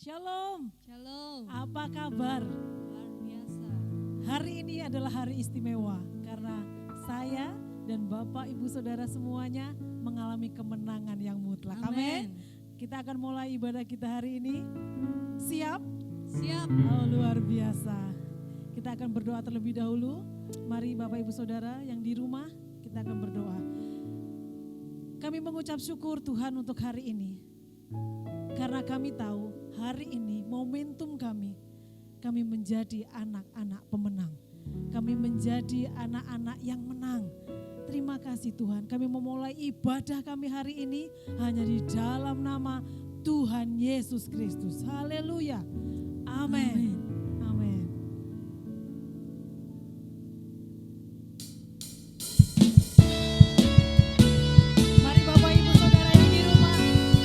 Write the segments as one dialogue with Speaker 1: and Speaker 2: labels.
Speaker 1: Shalom,
Speaker 2: Shalom.
Speaker 1: apa kabar?
Speaker 2: Luar biasa.
Speaker 1: Hari ini adalah hari istimewa karena saya dan Bapak Ibu Saudara semuanya mengalami kemenangan yang mutlak. Amin. Kita akan mulai ibadah kita hari ini. Siap?
Speaker 2: Siap.
Speaker 1: Oh, luar biasa. Kita akan berdoa terlebih dahulu. Mari Bapak Ibu Saudara yang di rumah, kita akan berdoa. Kami mengucap syukur Tuhan untuk hari ini. Karena kami tahu hari ini momentum kami menjadi anak-anak pemenang. Kami menjadi anak-anak yang menang. Terima kasih Tuhan, kami memulai ibadah kami hari ini hanya di dalam nama Tuhan Yesus Kristus. Haleluya. Amin. Amin. Mari Bapak Ibu Saudara yang di rumah,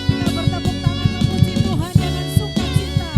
Speaker 1: kita bertepuk tangan memuji Tuhan dengan sukacita.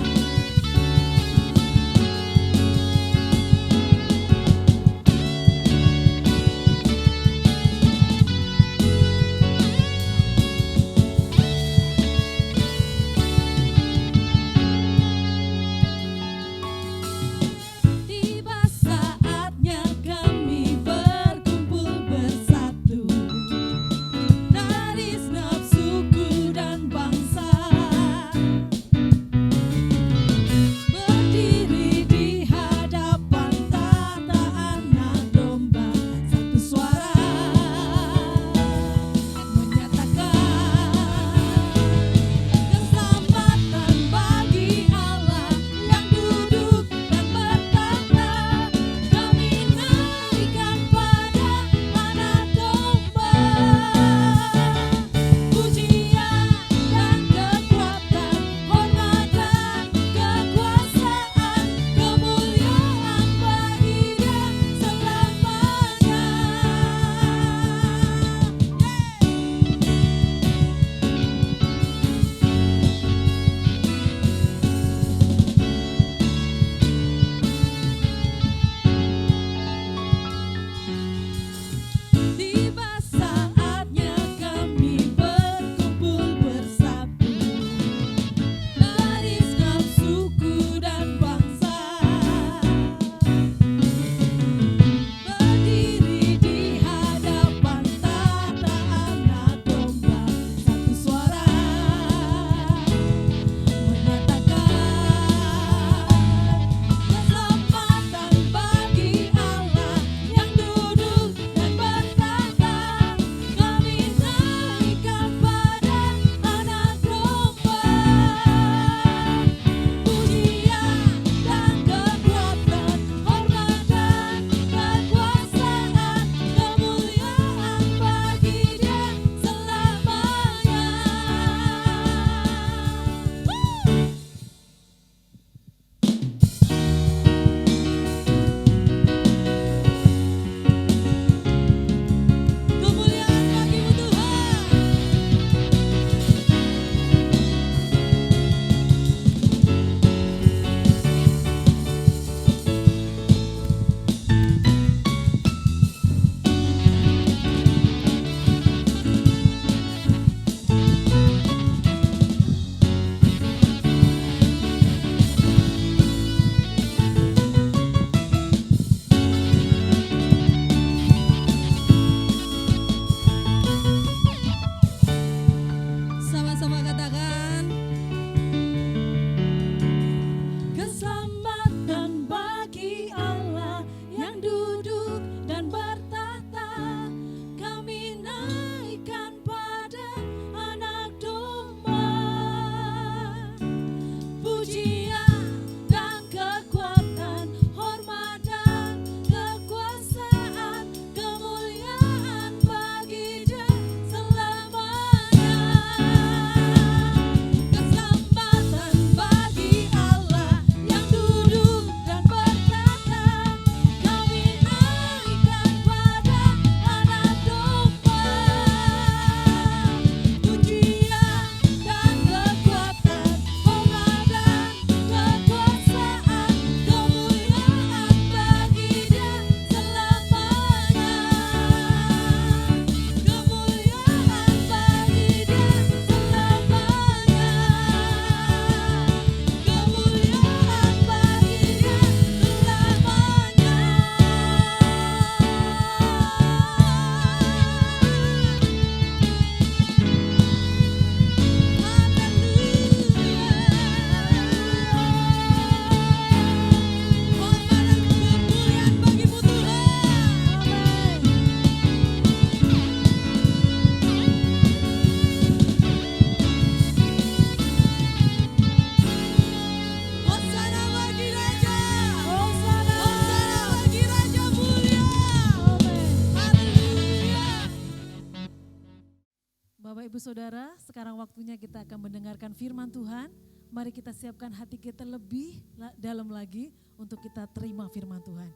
Speaker 1: Bapak Ibu Saudara, sekarang waktunya kita akan mendengarkan firman Tuhan. Mari kita siapkan hati kita lebih dalam lagi untuk kita terima firman Tuhan.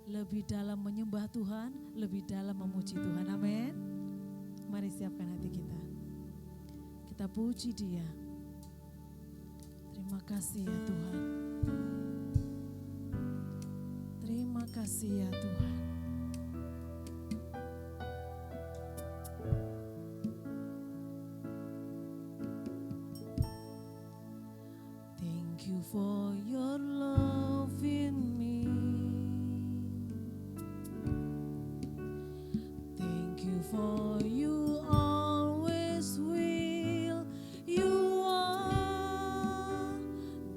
Speaker 1: Lebih dalam menyembah Tuhan, lebih dalam memuji Tuhan. Amin. Mari siapkan hati kita. Kita puji Dia. Terima kasih ya Tuhan. Terima kasih ya Tuhan. Thank you for your love in me. Thank you for you always will. You are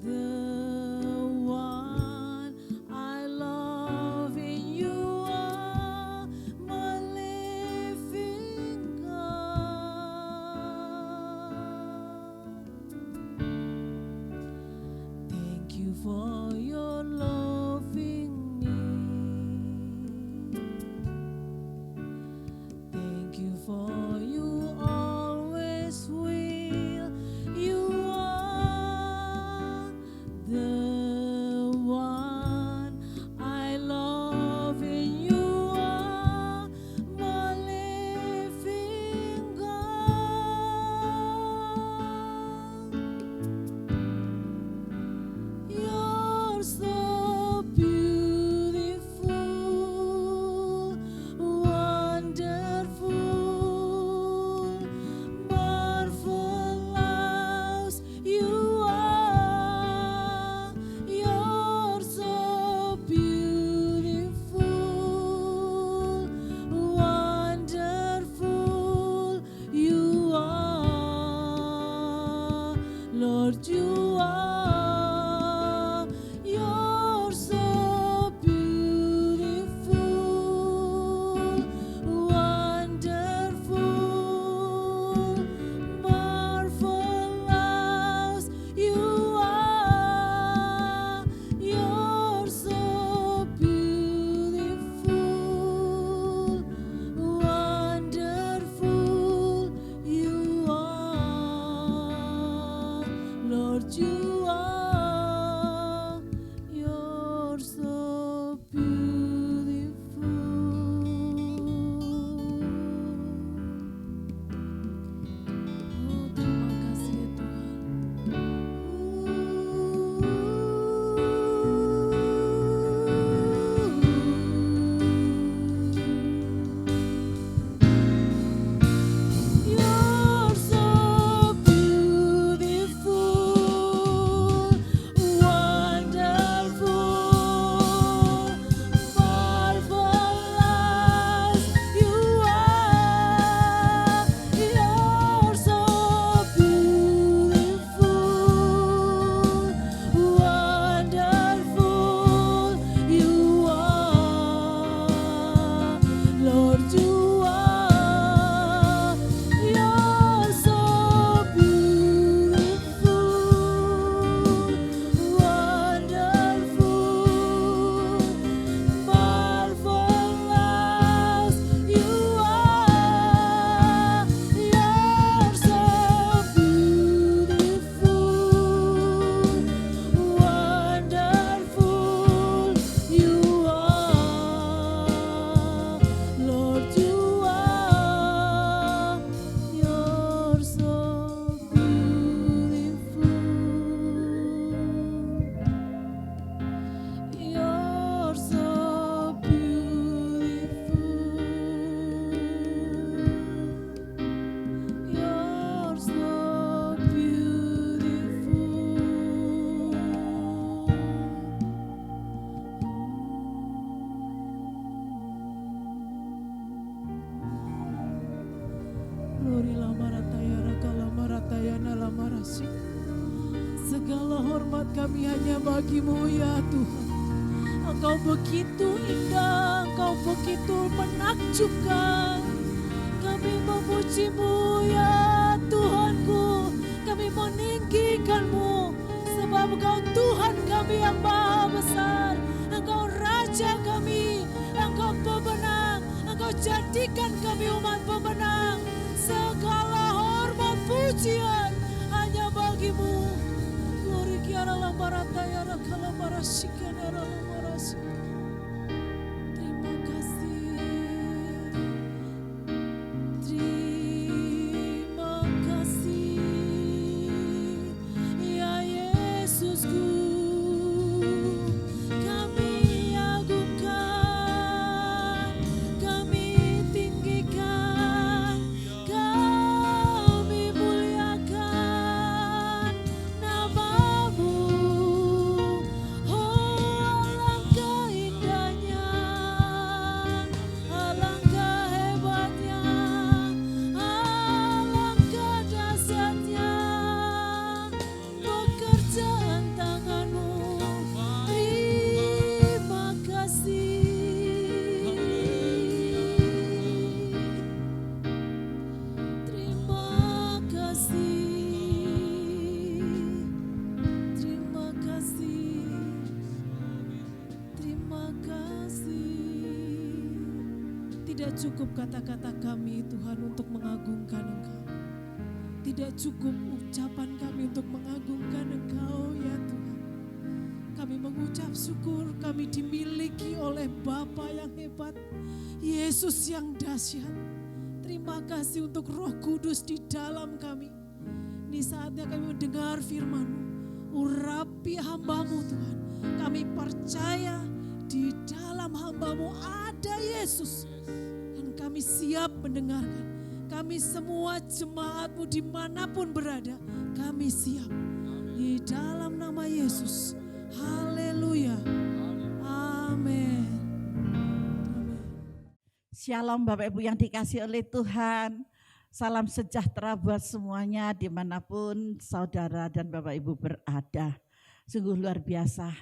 Speaker 1: the one I love, and you are my living God. Thank you for your loving me. Thank you for you always will. You are the one I love, and you are my living God. You're so beautiful, wonderful, marvelous. You are. You're so beautiful, wonderful. You are, Lord. You are. You're so beautiful, wonderful, marvelous. You are. You're so beautiful, wonderful. You are, Lord. You are. You're so beautiful. Oh, terima kasih ya Tuhan. You're so beautiful, wonderful, marvelous. You are. You're so beautiful, wonderful. You are, Lord. You are. You're so beautiful, wonderful, marvelous. You are. You're so beautiful, wonderful. You are, Lord. You are. You're so beautiful. You're so beautiful. You're so beautiful. Glory la marataya rakala marataya nala marasi. Segala hormat kami hanya bagimu ya Tuhan. Engkau begitu indah, Engkau begitu menakjubkan. Kami memujimu ya Tuhanku. Kami meninggikanmu sebab Engkau Tuhan kami yang maha besar. Engkau Raja kami, Engkau pemenang. Engkau jadikan kami umat pemenang. Segala pujian hanya bagimu. Glory kiara lambarata yara kalambara shikanara lambarasi. Terima kasih. Terima kasih ya Yesusku. Kami agungkan, kami tinggikan, kami muliakan namamu. Oh, alangkah indahnya, alangkah hebatnya, alangkah dahsyatnya pekerjaan tanganmu. Terima kasih. Terima kasih. Terima kasih. Terima kasih. Tidak cukup kata-kata kami Tuhan untuk mengagungkan Engkau. Tidak cukup ucapan kami untuk mengagungkan Engkau ya Tuhan. Kami mengucap syukur kami dimiliki oleh Bapa yang hebat, Yesus yang dahsyat. Terima kasih untuk Roh Kudus di dalam kami. Ini saatnya kami mendengar firman-Mu. Urapi hamba-Mu Tuhan. Kami percaya di dalam hamba-Mu ada Yesus. Dan kami siap mendengarkan. Kami semua jemaat-Mu dimanapun berada. Kami siap. Di dalam nama Yesus. Haleluya. Amin.
Speaker 3: Shalom Bapak Ibu yang dikasih oleh Tuhan. Salam sejahtera buat semuanya dimanapun saudara dan Bapak Ibu berada. Sungguh luar biasa.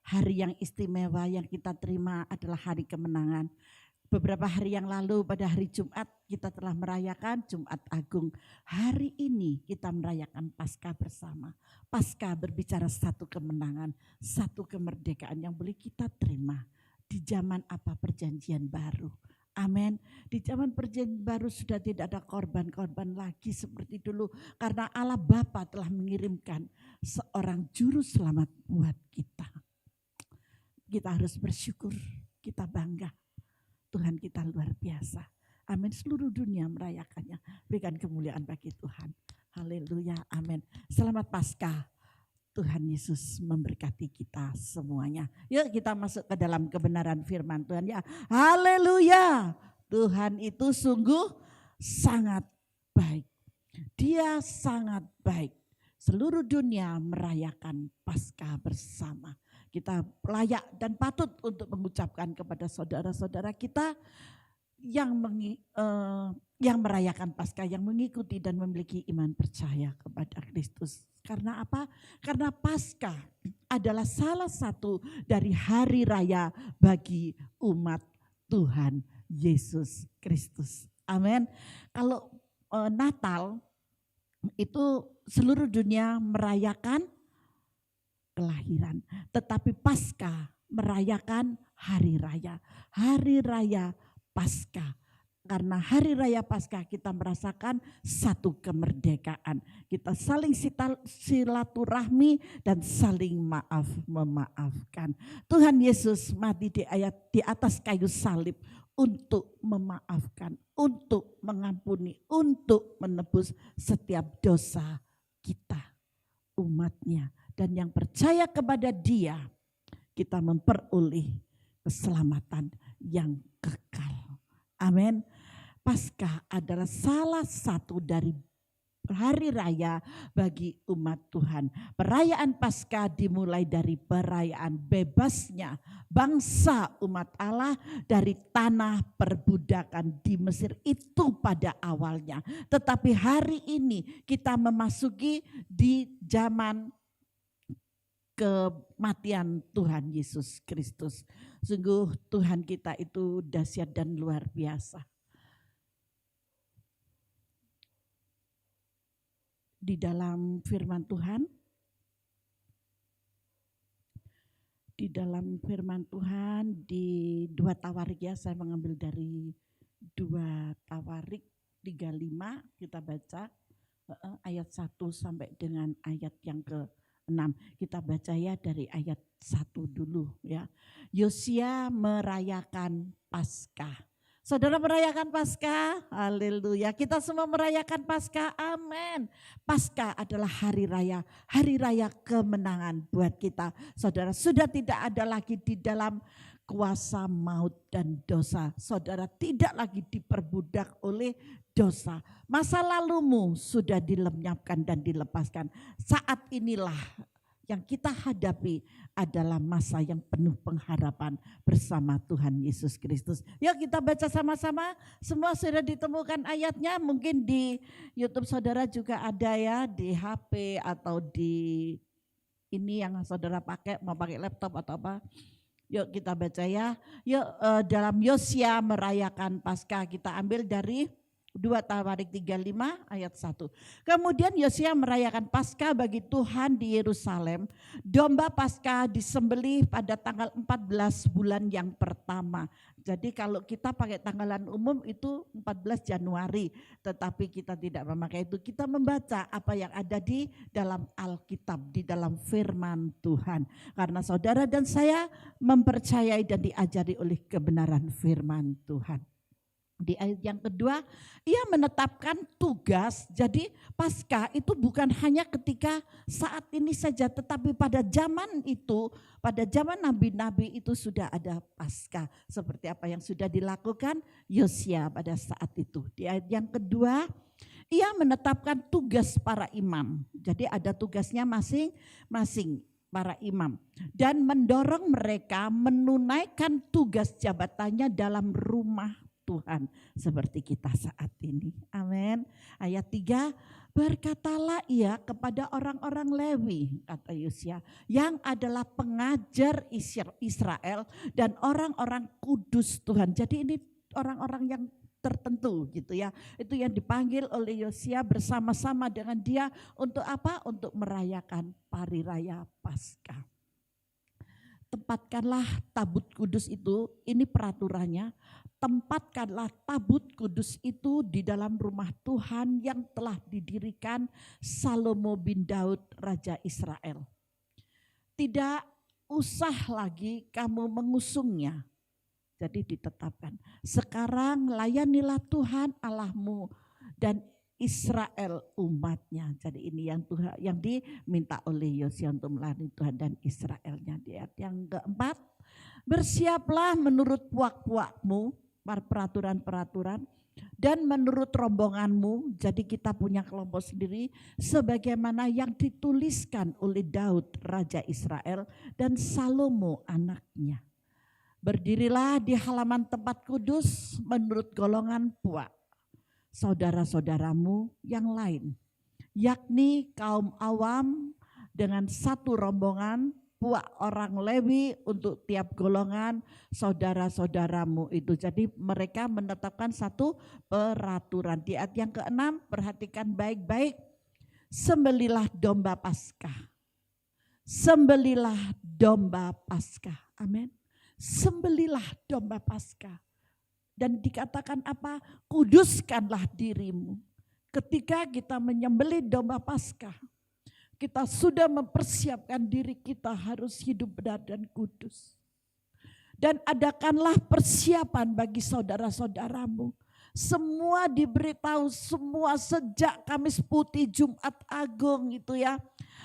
Speaker 3: Hari yang istimewa yang kita terima adalah hari kemenangan. Beberapa hari yang lalu pada hari Jumat kita telah merayakan Jumat Agung. Hari ini kita merayakan Paskah bersama. Paskah berbicara satu kemenangan, satu kemerdekaan yang boleh kita terima di zaman apa perjanjian baru. Amin. Di zaman perjanjian baru sudah tidak ada korban-korban lagi seperti dulu. Karena Allah Bapa telah mengirimkan seorang juru selamat buat kita. Kita harus bersyukur, kita bangga. Tuhan kita luar biasa. Amin. Seluruh dunia merayakannya. Berikan kemuliaan bagi Tuhan. Haleluya. Amin. Selamat Paskah. Tuhan Yesus memberkati kita semuanya. Yuk kita masuk ke dalam kebenaran firman Tuhan ya. Haleluya. Tuhan itu sungguh sangat baik. Dia sangat baik. Seluruh dunia merayakan Paskah bersama. Kita layak dan patut untuk mengucapkan kepada saudara-saudara kita yang merayakan Paskah, yang mengikuti dan memiliki iman percaya kepada Kristus. Karena apa? Karena Paskah adalah salah satu dari hari raya bagi umat Tuhan Yesus Kristus. Amin. Kalau Natal itu seluruh dunia merayakan kelahiran, tetapi Paskah merayakan hari raya Paskah. Karena hari raya Paskah kita merasakan satu kemerdekaan. Kita saling silaturahmi dan saling memaafkan. Tuhan Yesus mati di atas kayu salib untuk memaafkan, untuk mengampuni, untuk menebus setiap dosa kita, umatnya. Dan yang percaya kepada Dia, kita memperoleh keselamatan yang kekal. Amin. Paskah adalah salah satu dari hari raya bagi umat Tuhan. Perayaan Paskah dimulai dari perayaan bebasnya bangsa umat Allah dari tanah perbudakan di Mesir itu pada awalnya. Tetapi hari ini kita memasuki di zaman kematian Tuhan Yesus Kristus. Sungguh Tuhan kita itu dahsyat dan luar biasa. Di dalam firman Tuhan, di 2 Tawarik ya, saya mengambil dari 2 Tawarik 35, kita baca ayat 1 sampai dengan ayat yang ke-6. Kita baca ya dari ayat 1 dulu ya. Yosia merayakan Paskah. Saudara merayakan Paskah, haleluya. Kita semua merayakan Paskah, amin. Paskah adalah hari raya kemenangan buat kita. Saudara sudah tidak ada lagi di dalam kuasa maut dan dosa. Saudara tidak lagi diperbudak oleh dosa. Masa lalumu sudah dilenyapkan dan dilepaskan. Saat inilah yang kita hadapi adalah masa yang penuh pengharapan bersama Tuhan Yesus Kristus. Yuk kita baca sama-sama, semua sudah ditemukan ayatnya, mungkin di YouTube saudara juga ada ya, di HP atau di ini yang saudara pakai, mau pakai laptop atau apa. Yuk kita baca ya, yuk dalam Yosia merayakan Paskah, kita ambil dari 2 Tawarik 35 ayat 1. Kemudian Yosia merayakan Paskah bagi Tuhan di Yerusalem. Domba Paskah disembelih pada tanggal 14 bulan yang pertama. Jadi kalau kita pakai tanggalan umum itu 14 Januari. Tetapi kita tidak memakai itu. Kita membaca apa yang ada di dalam Alkitab, di dalam firman Tuhan. Karena saudara dan saya mempercayai dan diajari oleh kebenaran firman Tuhan. Di ayat yang kedua, ia menetapkan tugas. Jadi Paskah itu bukan hanya ketika saat ini saja, tetapi pada zaman itu, pada zaman nabi-nabi itu sudah ada Paskah. Seperti apa yang sudah dilakukan Yosia pada saat itu. Di ayat yang kedua, ia menetapkan tugas para imam. Jadi ada tugasnya masing-masing para imam. Dan mendorong mereka menunaikan tugas jabatannya dalam rumah Tuhan seperti kita saat ini. Amin. Ayat 3, berkatalah ia kepada orang-orang Lewi, kata Yosia, yang adalah pengajar Israel dan orang-orang kudus Tuhan. Jadi ini orang-orang yang tertentu gitu ya. Itu yang dipanggil oleh Yosia bersama-sama dengan dia untuk apa? Untuk merayakan hari raya Paskah. Tempatkanlah tabut kudus itu, ini peraturannya, tempatkanlah tabut kudus itu di dalam rumah Tuhan yang telah didirikan Salomo bin Daud Raja Israel. Tidak usah lagi kamu mengusungnya. Jadi ditetapkan, sekarang layanilah Tuhan Allahmu dan Israel umatnya. Jadi ini yang Tuhan yang diminta oleh Yosia untuk melayani Tuhan dan Israelnya. Di ayat yang keempat, bersiaplah menurut puak-puakmu, peraturan-peraturan, dan menurut rombonganmu. Jadi kita punya kelompok sendiri sebagaimana yang dituliskan oleh Daud Raja Israel dan Salomo anaknya. Berdirilah di halaman tempat kudus menurut golongan puak saudara-saudaramu yang lain, yakni kaum awam dengan satu rombongan puak orang Lewi untuk tiap golongan saudara-saudaramu itu. Jadi mereka menetapkan satu peraturan. Di ayat yang ke-6 perhatikan baik-baik, sembelilah domba Paskah. Sembelilah domba Paskah. Amin. Sembelilah domba Paskah. Dan dikatakan apa? Kuduskanlah dirimu. Ketika kita menyembelih domba Paskah, kita sudah mempersiapkan diri kita harus hidup benar dan kudus. Dan adakanlah persiapan bagi saudara-saudaramu. Semua diberitahu, semua sejak Kamis Putih, Jumat Agung itu ya.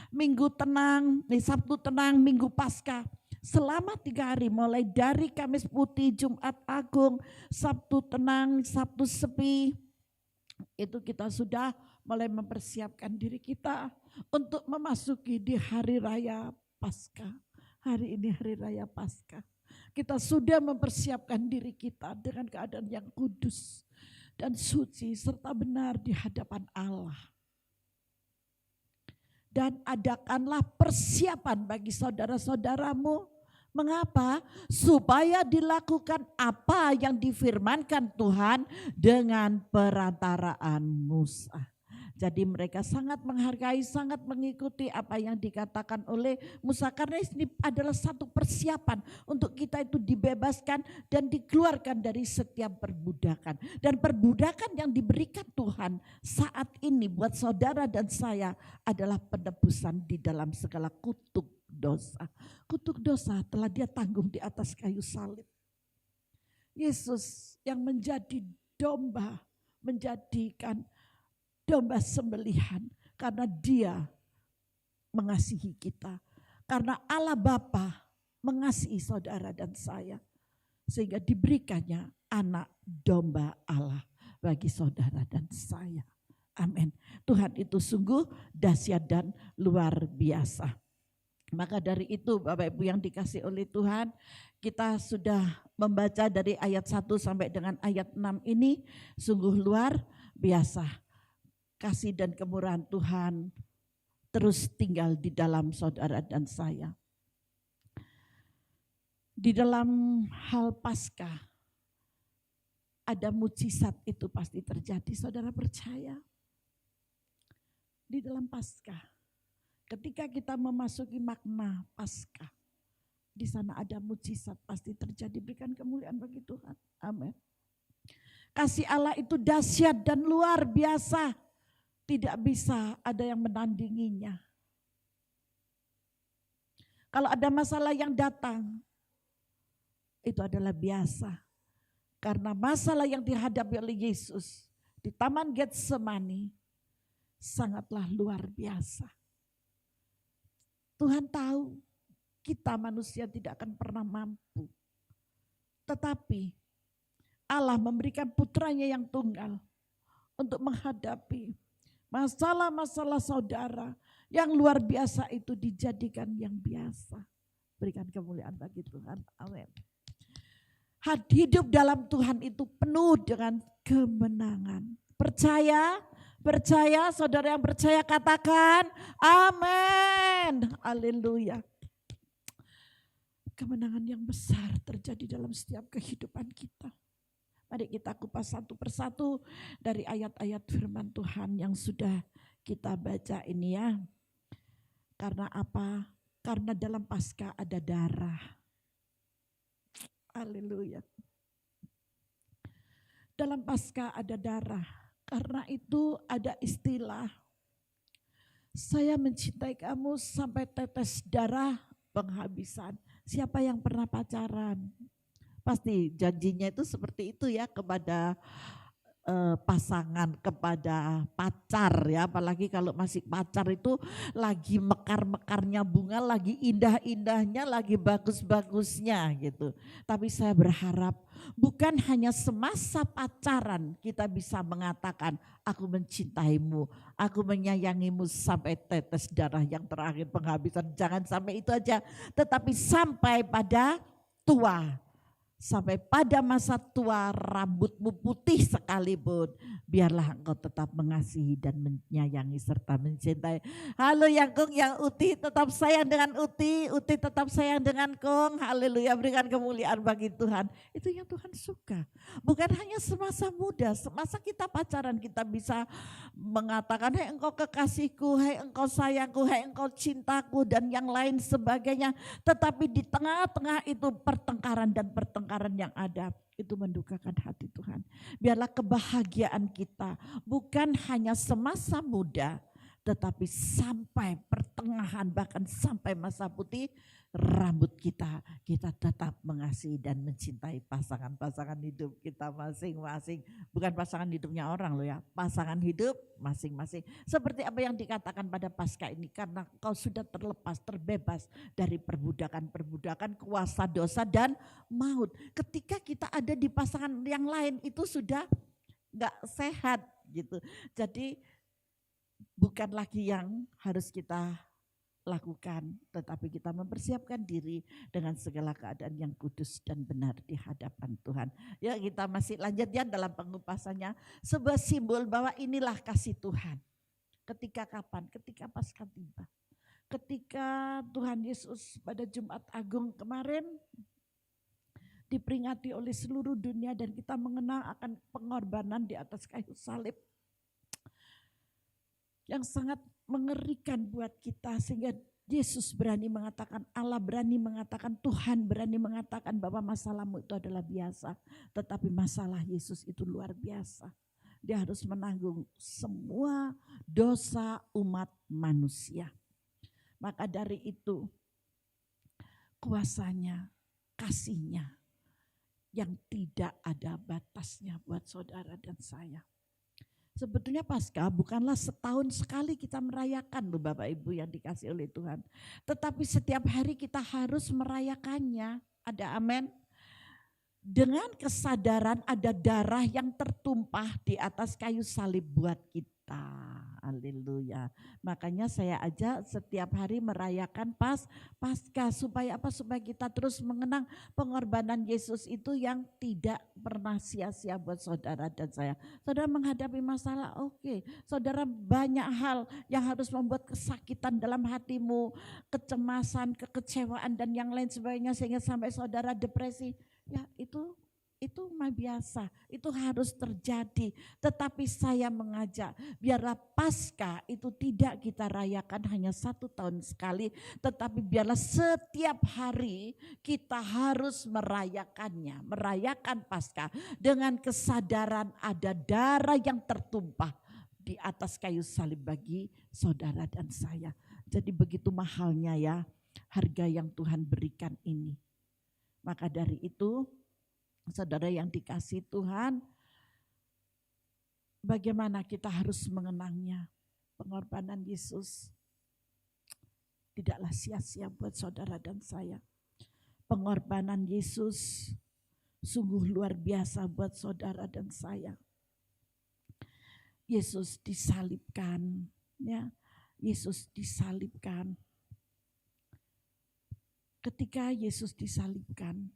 Speaker 3: Minggu tenang, Sabtu tenang, Minggu Paskah. Selama 3 hari mulai dari Kamis Putih, Jumat Agung, Sabtu tenang, Sabtu sepi. Itu kita sudah mulai mempersiapkan diri kita untuk memasuki di hari raya Paskah. Hari ini hari raya Paskah. Kita sudah mempersiapkan diri kita dengan keadaan yang kudus dan suci serta benar di hadapan Allah. Dan adakanlah persiapan bagi saudara-saudaramu. Mengapa? Supaya dilakukan apa yang difirmankan Tuhan dengan perantaraan Musa. Jadi mereka sangat menghargai, sangat mengikuti apa yang dikatakan oleh Musa. Karena ini adalah satu persiapan untuk kita itu dibebaskan dan dikeluarkan dari setiap perbudakan. Dan perbudakan yang diberikan Tuhan saat ini buat saudara dan saya adalah penebusan di dalam segala kutuk dosa. Kutuk dosa telah Dia tanggung di atas kayu salib. Yesus yang menjadi domba, menjadikan domba sembelihan karena Dia mengasihi kita. Karena Allah Bapa mengasihi saudara dan saya. Sehingga diberikannya anak domba Allah bagi saudara dan saya. Amin. Tuhan itu sungguh dahsyat dan luar biasa. Maka dari itu Bapak Ibu yang dikasihi oleh Tuhan, kita sudah membaca dari ayat 1 sampai dengan ayat 6 ini sungguh luar biasa. Kasih dan kemurahan Tuhan terus tinggal di dalam saudara dan saya. Di dalam hal Paskah ada mujizat itu pasti terjadi. Saudara percaya? Di dalam Paskah, ketika kita memasuki makna Paskah, di sana ada mujizat pasti terjadi. Berikan kemuliaan bagi Tuhan. Amin. Kasih Allah itu dahsyat dan luar biasa. Tidak bisa ada yang menandinginya. Kalau ada masalah yang datang, itu adalah biasa. Karena masalah yang dihadapi oleh Yesus di Taman Getsemani sangatlah luar biasa. Tuhan tahu kita manusia tidak akan pernah mampu. Tetapi Allah memberikan putranya yang tunggal untuk menghadapi masalah-masalah saudara yang luar biasa itu dijadikan yang biasa. Berikan kemuliaan bagi Tuhan. Amin. Hidup dalam Tuhan itu penuh dengan kemenangan. Percaya, percaya, saudara yang percaya katakan amin. Haleluya. Kemenangan yang besar terjadi dalam setiap kehidupan kita. Mari kita kupas satu persatu dari ayat-ayat firman Tuhan yang sudah kita baca ini ya. Karena apa? Karena dalam Paskah ada darah. Haleluya. Dalam Paskah ada darah. Karena itu ada istilah, saya mencintai kamu sampai tetes darah penghabisan. Siapa yang pernah pacaran? Pasti janjinya itu seperti itu ya kepada pasangan, kepada pacar ya. Apalagi kalau masih pacar itu lagi mekar-mekarnya bunga, lagi indah-indahnya, lagi bagus-bagusnya gitu. Tapi saya berharap bukan hanya semasa pacaran kita bisa mengatakan aku mencintaimu, aku menyayangimu sampai tetes darah yang terakhir penghabisan. Jangan sampai itu aja, tetapi sampai pada tua. Sampai pada masa tua rambutmu putih sekalipun, biarlah engkau tetap mengasihi dan menyayangi serta mencintai. Halo yang Kung, yang Uti tetap sayang dengan Uti tetap sayang dengan Kung. Haleluya, berikan kemuliaan bagi Tuhan. Itu yang Tuhan suka. Bukan hanya semasa muda, semasa kita pacaran kita bisa mengatakan, hai engkau kekasihku, hai engkau sayangku, hai engkau cintaku dan yang lain sebagainya. Tetapi di tengah-tengah itu pertengkaran yang ada itu mendukakan hati Tuhan. Biarlah kebahagiaan kita bukan hanya semasa muda, tetapi sampai pertengahan bahkan sampai masa putih rambut kita tetap mengasihi dan mencintai pasangan-pasangan hidup kita masing-masing. Bukan pasangan hidupnya orang loh ya, pasangan hidup masing-masing. Seperti apa yang dikatakan pada Paskah ini, karena kau sudah terlepas, terbebas dari perbudakan kuasa dosa dan maut. Ketika kita ada di pasangan yang lain itu sudah gak sehat gitu. Jadi bukan lagi yang harus kita lakukan, tetapi kita mempersiapkan diri dengan segala keadaan yang kudus dan benar di hadapan Tuhan. Ya, kita masih lanjut ya dalam pengupasannya. Sebuah simbol bahwa inilah kasih Tuhan. Ketika kapan? Ketika Paskah tiba. Ketika Tuhan Yesus pada Jumat Agung kemarin diperingati oleh seluruh dunia dan kita mengenang akan pengorbanan di atas kayu salib. yang sangat mengerikan buat kita, sehingga Yesus berani mengatakan, Allah berani mengatakan, Tuhan berani mengatakan bahwa masalahmu itu adalah biasa. Tetapi masalah Yesus itu luar biasa. Dia harus menanggung semua dosa umat manusia. Maka dari itu kuasanya, kasihnya yang tidak ada batasnya buat saudara dan saya. Sebetulnya Paskah bukanlah setahun sekali kita merayakan loh Bapak Ibu yang dikasih oleh Tuhan. Tetapi setiap hari kita harus merayakannya. Ada amin? Dengan kesadaran ada darah yang tertumpah di atas kayu salib buat kita. Haleluya. Makanya saya ajak setiap hari merayakan Paskah supaya apa? Supaya kita terus mengenang pengorbanan Yesus itu yang tidak pernah sia-sia buat saudara dan saya. Saudara menghadapi masalah, oke. Saudara banyak hal yang harus membuat kesakitan dalam hatimu, kecemasan, kekecewaan dan yang lain sebagainya sehingga sampai saudara depresi. Ya itu mah biasa, itu harus terjadi. Tetapi saya mengajak, biarlah Paskah itu tidak kita rayakan hanya 1 tahun sekali, tetapi biarlah setiap hari kita harus merayakannya, merayakan Paskah dengan kesadaran ada darah yang tertumpah di atas kayu salib bagi saudara dan saya. Jadi begitu mahalnya ya harga yang Tuhan berikan ini. Maka dari itu, saudara yang dikasihi Tuhan, bagaimana kita harus mengenangnya. Pengorbanan Yesus tidaklah sia-sia buat saudara dan saya. Pengorbanan Yesus sungguh luar biasa buat saudara dan saya. Yesus disalibkan, ya. Yesus disalibkan. Ketika Yesus disalibkan,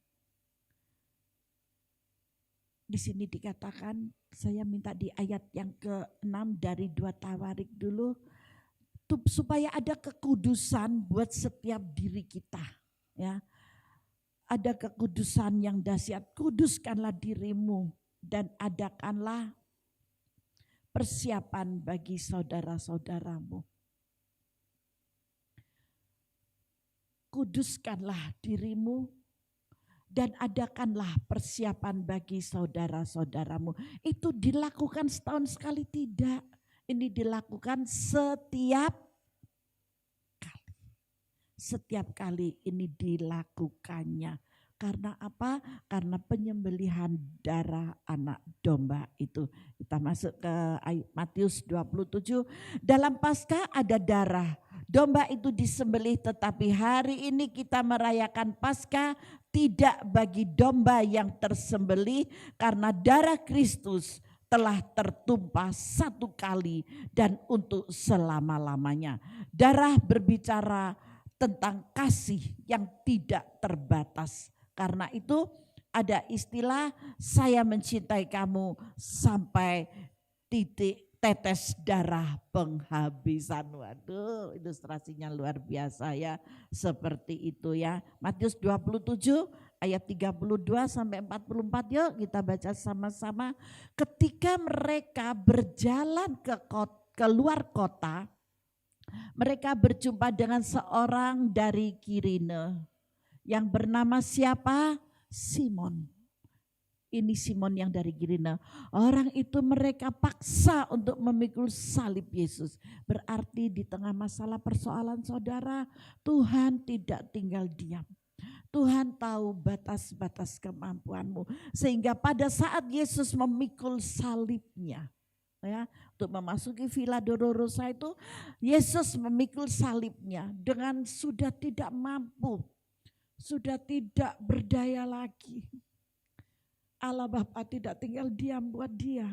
Speaker 3: di sini dikatakan, saya minta di ayat yang ke-6 dari 2 Tawarik dulu, supaya ada kekudusan buat setiap diri kita. Ya, ada kekudusan yang dahsyat, kuduskanlah dirimu dan adakanlah persiapan bagi saudara-saudaramu. Kuduskanlah dirimu dan adakanlah persiapan bagi saudara-saudaramu. Itu dilakukan setahun sekali tidak. Ini dilakukan setiap kali. Setiap kali ini dilakukannya. Karena apa? Karena penyembelihan darah anak domba itu. Kita masuk ke Matius 27. Dalam Paskah ada darah. Domba itu disembelih, tetapi hari ini kita merayakan Paskah tidak bagi domba yang tersembelih karena darah Kristus telah tertumpah 1 kali dan untuk selama-lamanya. Darah berbicara tentang kasih yang tidak terbatas. Karena itu ada istilah saya mencintai kamu sampai titik tetes darah penghabisan. Waduh, ilustrasinya luar biasa ya. Seperti itu ya. Matius 27 ayat 32 sampai 44, yuk kita baca sama-sama. Ketika mereka berjalan ke luar kota, mereka berjumpa dengan seorang dari Kirene yang bernama siapa? Simon. Ini Simon yang dari Kirene. Orang itu mereka paksa untuk memikul salib Yesus. Berarti di tengah masalah persoalan saudara, Tuhan tidak tinggal diam. Tuhan tahu batas-batas kemampuanmu. Sehingga pada saat Yesus memikul salibnya, ya, untuk memasuki Villa Dolorosa itu, Yesus memikul salibnya dengan sudah tidak mampu, sudah tidak berdaya lagi. Allah Bapa tidak tinggal diam buat dia.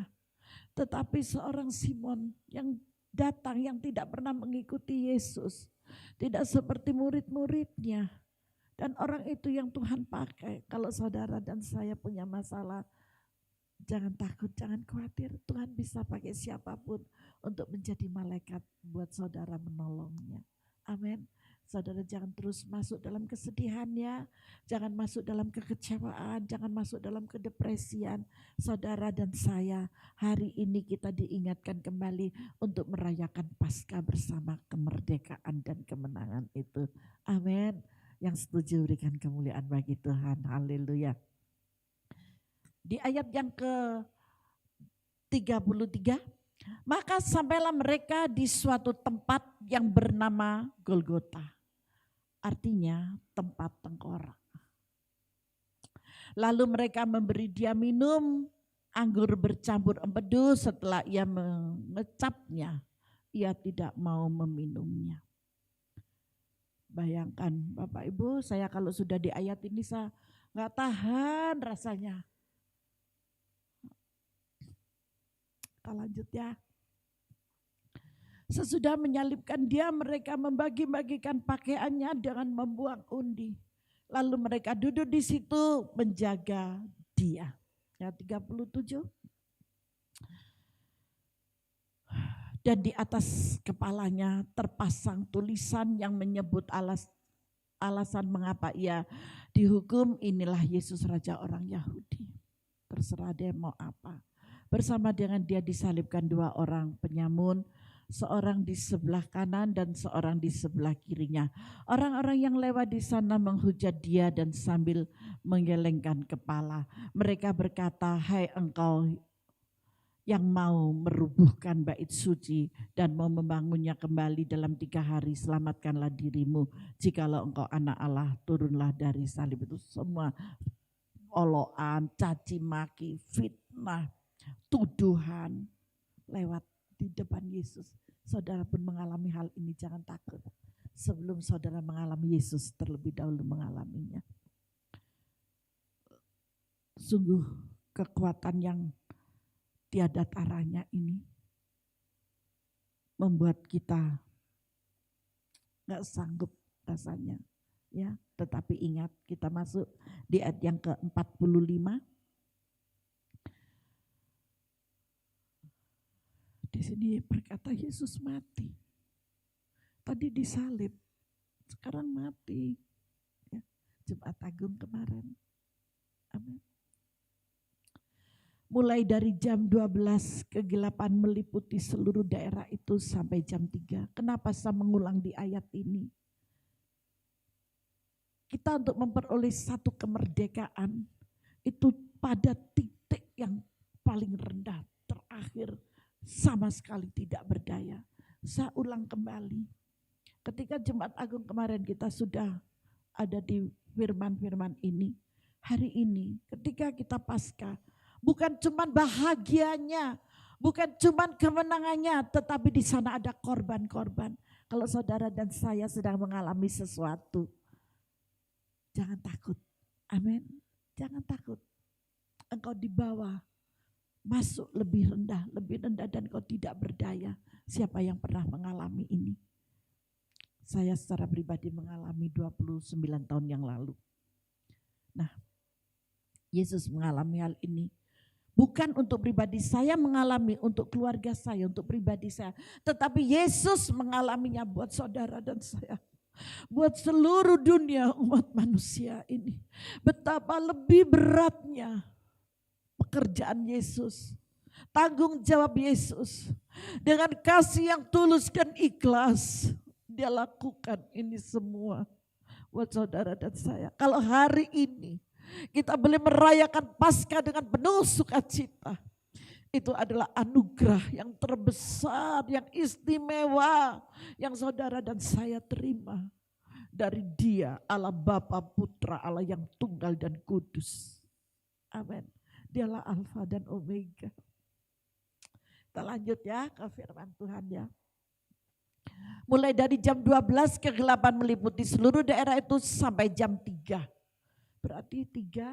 Speaker 3: Tetapi seorang Simon yang datang yang tidak pernah mengikuti Yesus. Tidak seperti murid-muridnya. Dan orang itu yang Tuhan pakai. Kalau saudara dan saya punya masalah, jangan takut, jangan khawatir. Tuhan bisa pakai siapapun untuk menjadi malaikat buat saudara menolongnya. Amin. Saudara jangan terus masuk dalam kesedihan ya, jangan masuk dalam kekecewaan, jangan masuk dalam kedepresian. Saudara dan saya, hari ini kita diingatkan kembali untuk merayakan Paskah bersama kemerdekaan dan kemenangan itu. Amin. Yang setuju berikan kemuliaan bagi Tuhan. Haleluya. Di ayat yang ke-33, maka sampailah mereka di suatu tempat yang bernama Golgota. Artinya tempat tengkorak. Lalu mereka memberi dia minum anggur bercampur empedu. Setelah ia mengecapnya, ia tidak mau meminumnya. Bayangkan Bapak Ibu, saya kalau sudah di ayat ini saya nggak tahan rasanya. Kita lanjut ya. Sesudah menyalibkan dia, mereka membagi-bagikan pakaiannya dengan membuang undi. Lalu mereka duduk di situ menjaga dia. Ya 37. Dan di atas kepalanya terpasang tulisan yang menyebut alasan mengapa ia dihukum. Inilah Yesus Raja orang Yahudi. Terserah dia mau apa. Bersama dengan dia disalibkan dua orang penyamun, seorang di sebelah kanan dan seorang di sebelah kirinya. Orang-orang yang lewat di sana menghujat dia dan sambil menggelengkan kepala. Mereka berkata, hai engkau yang mau merubuhkan bait suci dan mau membangunnya kembali dalam 3 hari, selamatkanlah dirimu. Jikalau engkau anak Allah, turunlah dari salib. Itu semua oloan, caci maki, fitnah, tuduhan lewat di depan Yesus. Saudara pun mengalami hal ini, jangan takut. Sebelum saudara mengalami, Yesus terlebih dahulu mengalaminya. Sungguh kekuatan yang tiada taranya ini membuat kita gak sanggup rasanya. Ya, tetapi ingat, kita masuk di ayat yang ke-45. Di sini berkata Yesus mati. Tadi disalib, sekarang mati. Ya, Jumat Agung kemarin. Amin. Mulai dari jam 12 kegelapan meliputi seluruh daerah itu sampai jam 3. Kenapa saya mengulang di ayat ini? Kita untuk memperoleh satu kemerdekaan itu pada titik yang paling rendah, terakhir, sama sekali tidak berdaya. Saya ulang kembali. Ketika Jumat Agung kemarin kita sudah ada di firman-firman ini. Hari ini ketika kita Paskah, bukan cuman bahagianya, bukan cuman kemenangannya, tetapi di sana ada korban-korban. Kalau saudara dan saya sedang mengalami sesuatu, jangan takut. Amin. Jangan takut. Engkau dibawa masuk lebih rendah dan kau tidak berdaya. Siapa yang pernah mengalami ini? Saya secara pribadi mengalami 29 tahun yang lalu. Nah, Yesus mengalami hal ini. Bukan untuk pribadi saya mengalami, untuk keluarga saya, untuk pribadi saya. Tetapi Yesus mengalaminya buat saudara dan saya. Buat seluruh dunia umat manusia ini. Betapa lebih beratnya pekerjaan Yesus, tanggung jawab Yesus, dengan kasih yang tulus dan ikhlas, dia lakukan ini semua buat saudara dan saya. Kalau hari ini kita boleh merayakan Paskah dengan penuh sukacita, itu adalah anugerah yang terbesar, yang istimewa, yang saudara dan saya terima dari Dia, Allah Bapa, Putra, Allah yang tunggal dan kudus. Amin. Dialah Alfa dan Omega. Kita lanjut ya ke firman Tuhan ya. Mulai dari jam 12 kegelapan meliputi seluruh daerah itu sampai jam 3. Berarti 3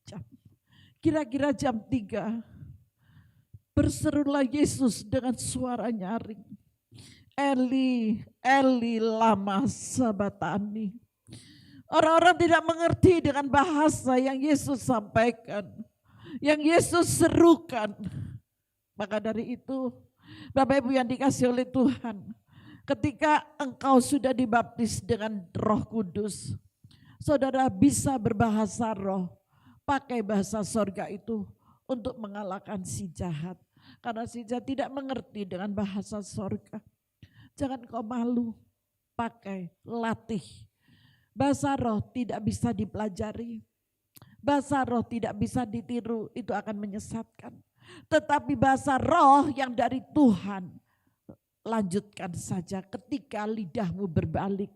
Speaker 3: jam. Kira-kira jam 3 berserulah Yesus dengan suara nyaring. Eli, Eli lama sabatani. Orang-orang tidak mengerti dengan bahasa yang Yesus sampaikan, yang Yesus serukan. Maka dari itu, Bapak Ibu yang dikasih oleh Tuhan, Ketika engkau sudah dibaptis dengan Roh Kudus, saudara bisa berbahasa roh, pakai bahasa sorga itu untuk mengalahkan si jahat. Karena si jahat tidak mengerti dengan bahasa sorga. Jangan kau malu, pakai, latih. Bahasa roh tidak bisa dipelajari. Bahasa roh tidak bisa ditiru, itu akan menyesatkan. Tetapi bahasa roh yang dari Tuhan, lanjutkan saja ketika lidahmu berbalik.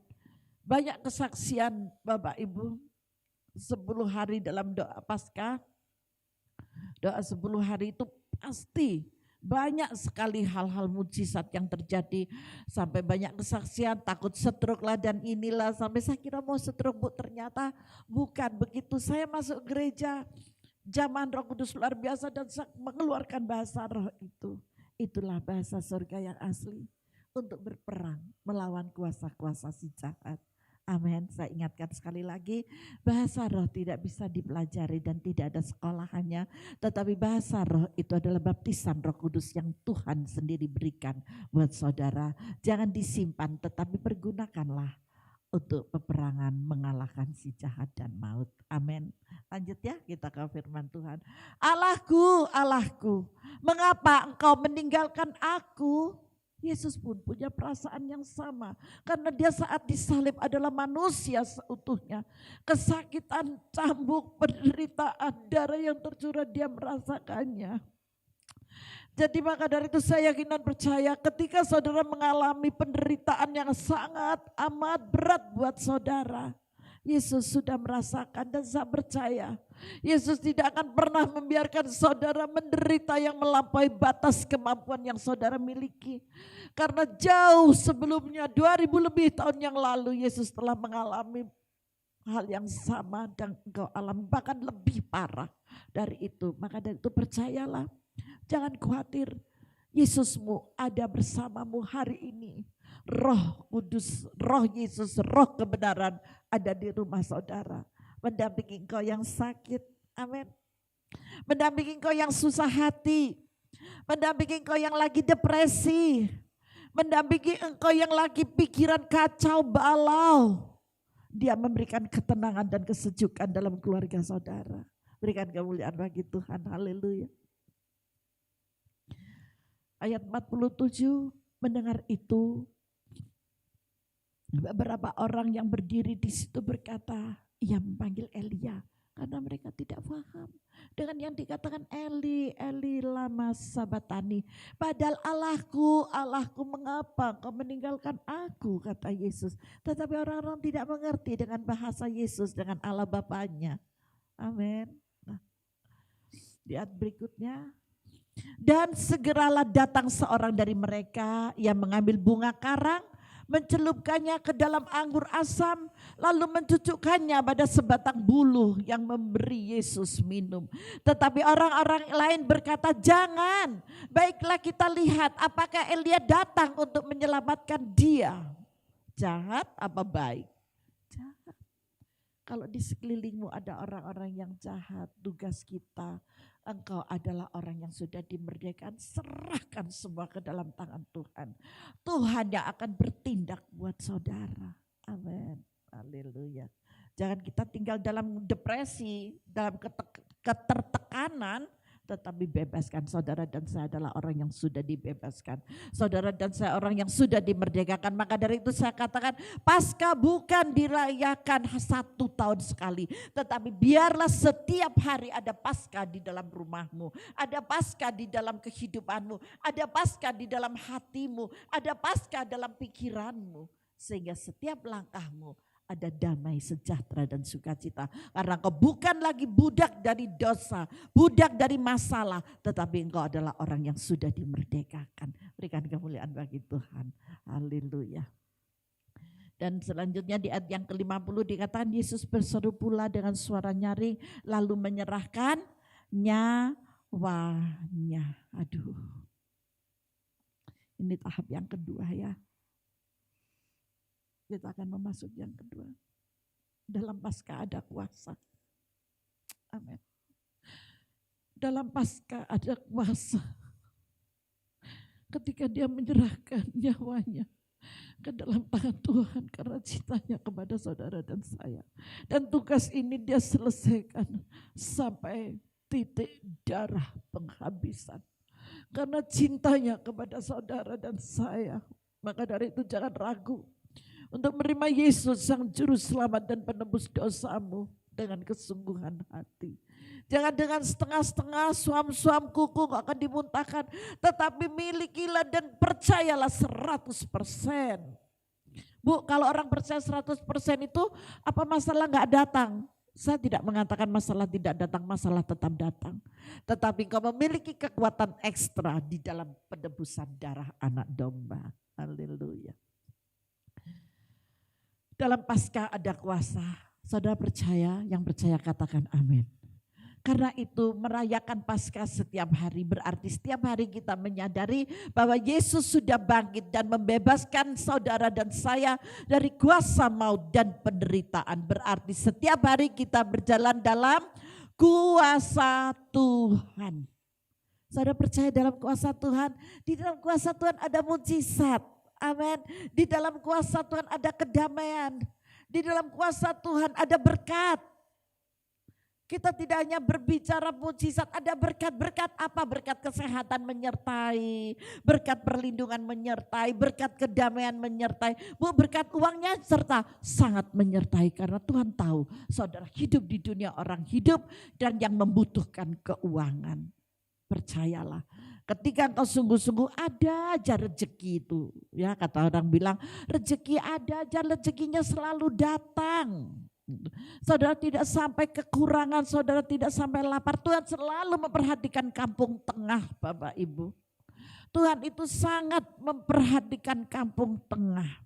Speaker 3: Banyak kesaksian Bapak Ibu, 10 hari dalam doa Paskah, doa 10 hari itu pasti banyak sekali hal-hal mujizat yang terjadi. Sampai banyak kesaksian, takut stroke lah dan inilah. Sampai saya kira mau stroke Bu, ternyata bukan begitu. Saya masuk gereja, zaman Roh Kudus luar biasa dan mengeluarkan bahasa roh itu. Itulah bahasa surga yang asli untuk berperang melawan kuasa-kuasa si jahat. Amin. Saya ingatkan sekali lagi, bahasa roh tidak bisa dipelajari dan tidak ada sekolahannya. Tetapi bahasa roh itu adalah baptisan Roh Kudus yang Tuhan sendiri berikan buat saudara. Jangan disimpan tetapi pergunakanlah untuk peperangan mengalahkan si jahat dan maut. Amin. Lanjut ya, kita ke firman Tuhan. Allahku, Allahku, mengapa engkau meninggalkan aku? Yesus pun punya perasaan yang sama. Karena dia saat disalib adalah manusia seutuhnya. Kesakitan, cambuk, penderitaan, darah yang tercurah dia merasakannya. Jadi maka dari itu saya yakin dan percaya ketika saudara mengalami penderitaan yang sangat amat berat buat saudara. Yesus sudah merasakan dan saya percaya Yesus tidak akan pernah membiarkan saudara menderita yang melampaui batas kemampuan yang saudara miliki. Karena jauh sebelumnya 2000 lebih tahun yang lalu Yesus telah mengalami hal yang sama dan engkau alami bahkan lebih parah dari itu. Maka dari itu percayalah, jangan khawatir, Yesusmu ada bersamamu hari ini. Roh Kudus, Roh Yesus, Roh kebenaran ada di rumah saudara. Mendampingi engkau yang sakit, amin. Mendampingi engkau yang susah hati. Mendampingi engkau yang lagi depresi. Mendampingi engkau yang lagi pikiran kacau balau. Dia memberikan ketenangan dan kesejukan dalam keluarga saudara. Berikan kemuliaan bagi Tuhan, haleluya. Ayat 47, mendengar itu beberapa orang yang berdiri di situ berkata, ia memanggil Elia karena mereka tidak paham dengan yang dikatakan Eli, Eli lama sabatani. Padahal Allahku, Allahku mengapa kau meninggalkan aku, kata Yesus. Tetapi orang-orang tidak mengerti dengan bahasa Yesus, dengan Allah Bapanya. Amin. Nah, di ayat berikutnya. Dan segeralah datang seorang dari mereka yang mengambil bunga karang, mencelupkannya ke dalam anggur asam, lalu mencucukkannya pada sebatang buluh yang memberi Yesus minum. Tetapi orang-orang lain berkata, jangan, baiklah kita lihat apakah Elia datang untuk menyelamatkan dia. Jahat apa baik? Jahat. Kalau di sekelilingmu ada orang-orang yang jahat, tugas kita, engkau adalah orang yang sudah dimerdekakan, serahkan semua ke dalam tangan Tuhan. Tuhan yang akan bertindak buat saudara. Amin. Haleluya. Jangan kita tinggal dalam depresi, dalam ketertekanan, tetapi bebaskan. Saudara dan saya adalah orang yang sudah dibebaskan. Saudara dan saya orang yang sudah dimerdekakan. Maka dari itu saya katakan Paskah bukan dirayakan 1 tahun sekali. Tetapi biarlah setiap hari ada Paskah di dalam rumahmu. Ada Paskah di dalam kehidupanmu. Ada Paskah di dalam hatimu. Ada Paskah dalam pikiranmu. Sehingga setiap langkahmu ada damai, sejahtera dan sukacita. Karena engkau bukan lagi budak dari dosa, budak dari masalah, tetapi engkau adalah orang yang sudah dimerdekakan. Berikan kemuliaan bagi Tuhan. Haleluya. Dan selanjutnya di ayat yang ke-50 dikatakan Yesus berseru pula dengan suara nyaring lalu menyerahkan nyawanya. Aduh. Ini tahap yang kedua ya. Kita akan memasuki yang kedua. Dalam Paskah ada kuasa. Amin. Dalam Paskah ada kuasa. Ketika dia menyerahkan nyawanya ke dalam tangan Tuhan karena cintanya kepada saudara dan saya. Dan tugas ini dia selesaikan sampai titik darah penghabisan. Karena cintanya kepada saudara dan saya. Maka dari itu jangan ragu untuk menerima Yesus Sang Juru Selamat dan Penebus dosamu dengan kesungguhan hati. Jangan dengan setengah-setengah, suam-suam kuku gak akan dimuntahkan. Tetapi milikilah dan percayalah 100%. Bu, kalau orang percaya 100% itu apa masalah gak datang? Saya tidak mengatakan masalah tidak datang, masalah tetap datang. Tetapi kau memiliki kekuatan ekstra di dalam penebusan darah anak domba. Haleluya. Dalam Paskah ada kuasa. Saudara percaya, yang percaya katakan amin. Karena itu merayakan Paskah setiap hari berarti setiap hari kita menyadari bahwa Yesus sudah bangkit dan membebaskan saudara dan saya dari kuasa maut dan penderitaan. Berarti setiap hari kita berjalan dalam kuasa Tuhan. Saudara percaya dalam kuasa Tuhan? Di dalam kuasa Tuhan ada mujizat. Amin. Di dalam kuasa Tuhan ada kedamaian. Di dalam kuasa Tuhan ada berkat. Kita tidak hanya berbicara mujizat, ada berkat-berkat apa? Berkat kesehatan menyertai, berkat perlindungan menyertai, berkat kedamaian menyertai. Berkat uangnya serta sangat menyertai karena Tuhan tahu saudara hidup di dunia orang hidup dan yang membutuhkan keuangan. Percayalah, ketika engkau sungguh-sungguh ada aja rezeki itu. Ya kata orang bilang rezeki ada aja, rezekinya selalu datang. Saudara tidak sampai kekurangan, saudara tidak sampai lapar. Tuhan selalu memperhatikan kampung tengah Bapak Ibu. Tuhan itu sangat memperhatikan kampung tengah.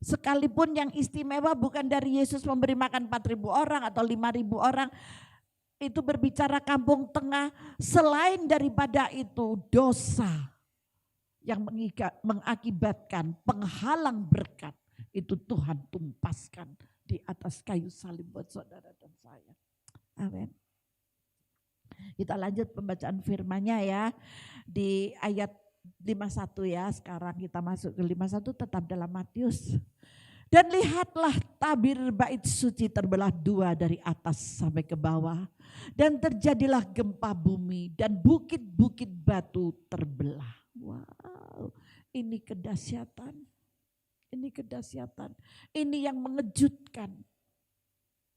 Speaker 3: Sekalipun yang istimewa bukan dari Yesus memberi makan 4.000 orang atau 5.000 orang. Itu berbicara kampung tengah. Selain daripada itu dosa yang mengakibatkan penghalang berkat. Itu Tuhan tumpaskan di atas kayu salib buat saudara dan saya. Amin. Kita lanjut pembacaan firman-Nya ya. Di ayat 51 ya. Sekarang kita masuk ke 51 tetap dalam Matius. Dan lihatlah tabir bait suci terbelah dua dari atas sampai ke bawah. Dan terjadilah gempa bumi dan bukit-bukit batu terbelah. Wow, ini kedahsyatan. Ini kedahsyatan, ini yang mengejutkan.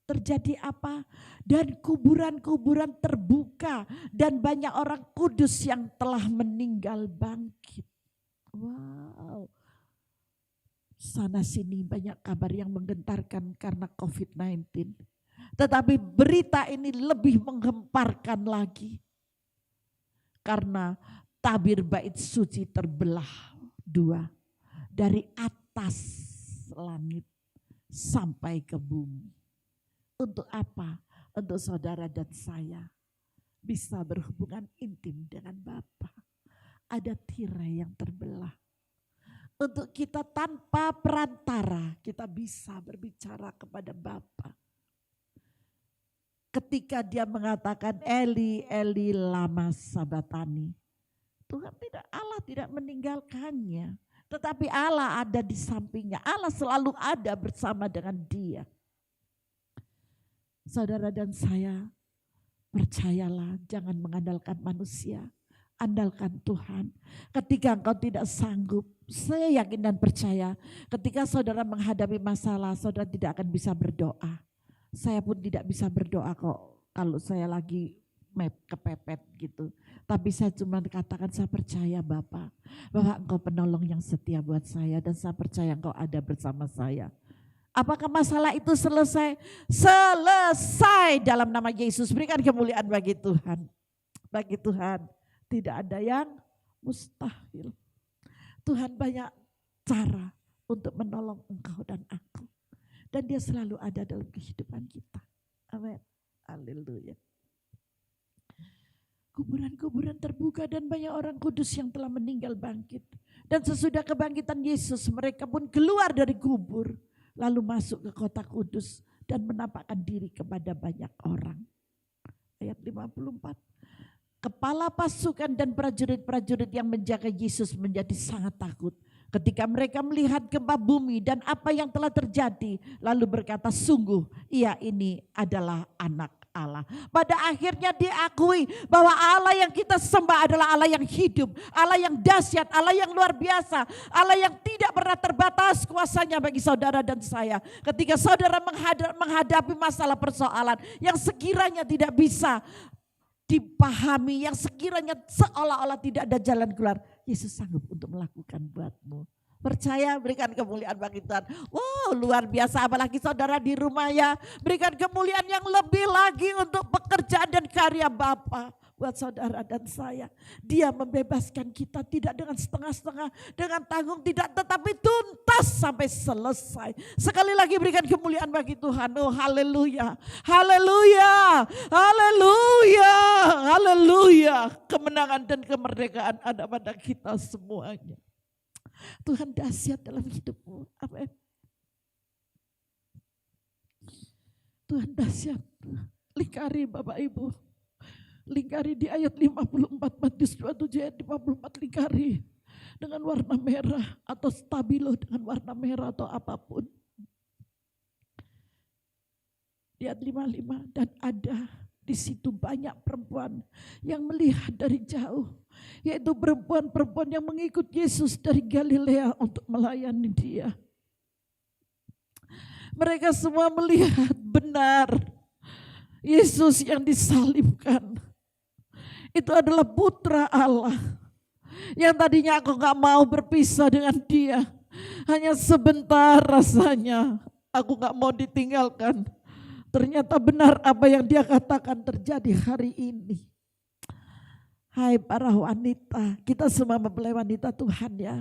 Speaker 3: Terjadi apa? Dan kuburan-kuburan terbuka dan banyak orang kudus yang telah meninggal bangkit. Wow. Sana sini banyak kabar yang menggentarkan karena COVID-19. Tetapi berita ini lebih menggemparkan lagi. Karena tabir bait suci terbelah dua. Dari atas langit sampai ke bumi. Untuk apa? Untuk saudara dan saya bisa berhubungan intim dengan Bapa. Ada tirai yang terbelah. Untuk kita tanpa perantara kita bisa berbicara kepada Bapa. Ketika dia mengatakan Eli, Eli lama sabatani. Allah tidak meninggalkannya. Tetapi Allah ada di sampingnya. Allah selalu ada bersama dengan dia. Saudara dan saya, percayalah, jangan mengandalkan manusia. Andalkan Tuhan. Ketika engkau tidak sanggup, saya yakin dan percaya. Ketika saudara menghadapi masalah, saudara tidak akan bisa berdoa. Saya pun tidak bisa berdoa kok kalau saya lagi kepepet gitu. Tapi saya cuma katakan saya percaya Bapak. Bahwa engkau penolong yang setia buat saya. Dan saya percaya engkau ada bersama saya. Apakah masalah itu selesai? Selesai dalam nama Yesus. Berikan kemuliaan bagi Tuhan. Bagi Tuhan tidak ada yang mustahil. Tuhan banyak cara untuk menolong engkau dan aku. Dan dia selalu ada dalam kehidupan kita. Amin. Haleluya. Kuburan-kuburan terbuka dan banyak orang kudus yang telah meninggal bangkit. Dan sesudah kebangkitan Yesus mereka pun keluar dari kubur. Lalu masuk ke kota kudus dan menampakkan diri kepada banyak orang. Ayat 54. Kepala pasukan dan prajurit-prajurit yang menjaga Yesus menjadi sangat takut. Ketika mereka melihat gempa bumi dan apa yang telah terjadi, lalu berkata, sungguh ia ini adalah anak Allah. Pada akhirnya diakui bahwa Allah yang kita sembah adalah Allah yang hidup, Allah yang dahsyat, Allah yang luar biasa, Allah yang tidak pernah terbatas kuasanya bagi saudara dan saya. Ketika saudara menghadapi masalah persoalan yang sekiranya tidak bisa dipahami, yang sekiranya seolah-olah tidak ada jalan keluar, Yesus sanggup untuk melakukan buatmu. Percaya, berikan kemuliaan bagi Tuhan. Wow, luar biasa, apalagi saudara di rumah ya. Berikan kemuliaan yang lebih lagi untuk pekerjaan dan karya Bapa buat saudara dan saya. Dia membebaskan kita tidak dengan setengah-setengah, dengan tanggung tidak, tetapi tuntas sampai selesai. Sekali lagi berikan kemuliaan bagi Tuhan. Oh, haleluya, haleluya, haleluya, haleluya. Kemenangan dan kemerdekaan ada pada kita semuanya. Tuhan dahsyat dalam hidupmu. Amin. Tuhan dahsyat. Lingkari Bapak Ibu. Lingkari di ayat 54, Matius 27 ayat 54, lingkari dengan warna merah atau stabilo dengan warna merah atau apapun. Di ayat 55, dan ada di situ banyak perempuan yang melihat dari jauh, yaitu perempuan-perempuan yang mengikut Yesus dari Galilea untuk melayani Dia. Mereka semua melihat benar Yesus yang disalibkan itu adalah putra Allah yang tadinya aku gak mau berpisah dengan Dia, hanya sebentar rasanya aku gak mau ditinggalkan. Ternyata benar apa yang Dia katakan terjadi hari ini. Hai para wanita, kita semua mempelai wanita Tuhan ya.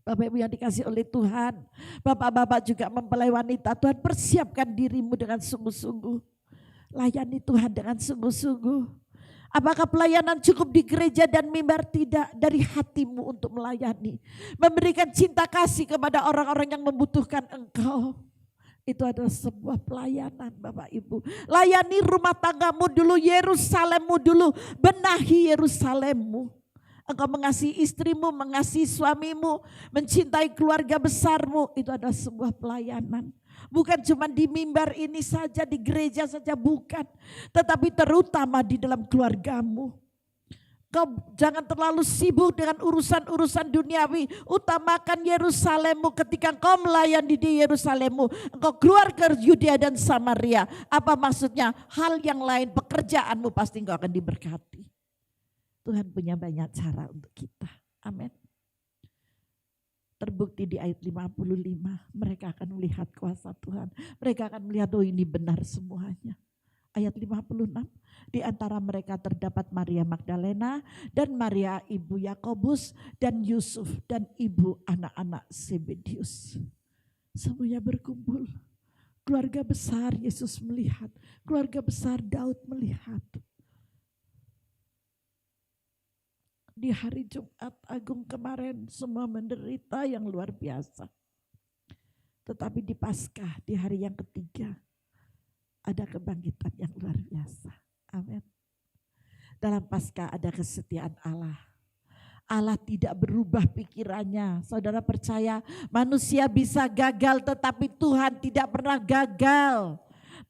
Speaker 3: Bapak Ibu yang dikasih oleh Tuhan, Bapak-bapak juga mempelai wanita Tuhan, persiapkan dirimu dengan sungguh-sungguh. Layani Tuhan dengan sungguh-sungguh. Apakah pelayanan cukup di gereja dan mimbar? Tidak, dari hatimu untuk melayani. Memberikan cinta kasih kepada orang-orang yang membutuhkan engkau. Itu adalah sebuah pelayanan Bapak Ibu. Layani rumah tanggamu dulu, Yerusalemmu dulu. Benahi Yerusalemmu. Engkau mengasihi istrimu, mengasihi suamimu, mencintai keluarga besarmu. Itu adalah sebuah pelayanan. Bukan cuma di mimbar ini saja, di gereja saja, bukan. Tetapi terutama di dalam keluargamu. Kau jangan terlalu sibuk dengan urusan-urusan duniawi. Utamakan Yerusalemmu. Ketika kau melayani di Yerusalemmu, engkau keluar ke Yudea dan Samaria. Apa maksudnya? Hal yang lain, pekerjaanmu pasti engkau akan diberkati. Tuhan punya banyak cara untuk kita. Amin. Terbukti di ayat 55, mereka akan melihat kuasa Tuhan. Mereka akan melihat, oh ini benar semuanya. Ayat 56, di antara mereka terdapat Maria Magdalena dan Maria ibu Yakobus dan Yusuf dan ibu anak-anak Zebedius. Semuanya berkumpul. Keluarga besar Yesus melihat, keluarga besar Daud melihat. Di hari Jumat Agung kemarin semua menderita yang luar biasa. Tetapi di Paskah di hari yang ketiga ada kebangkitan yang luar biasa. Amin. Dalam Paskah ada kesetiaan Allah. Allah tidak berubah pikirannya. Saudara percaya manusia bisa gagal tetapi Tuhan tidak pernah gagal.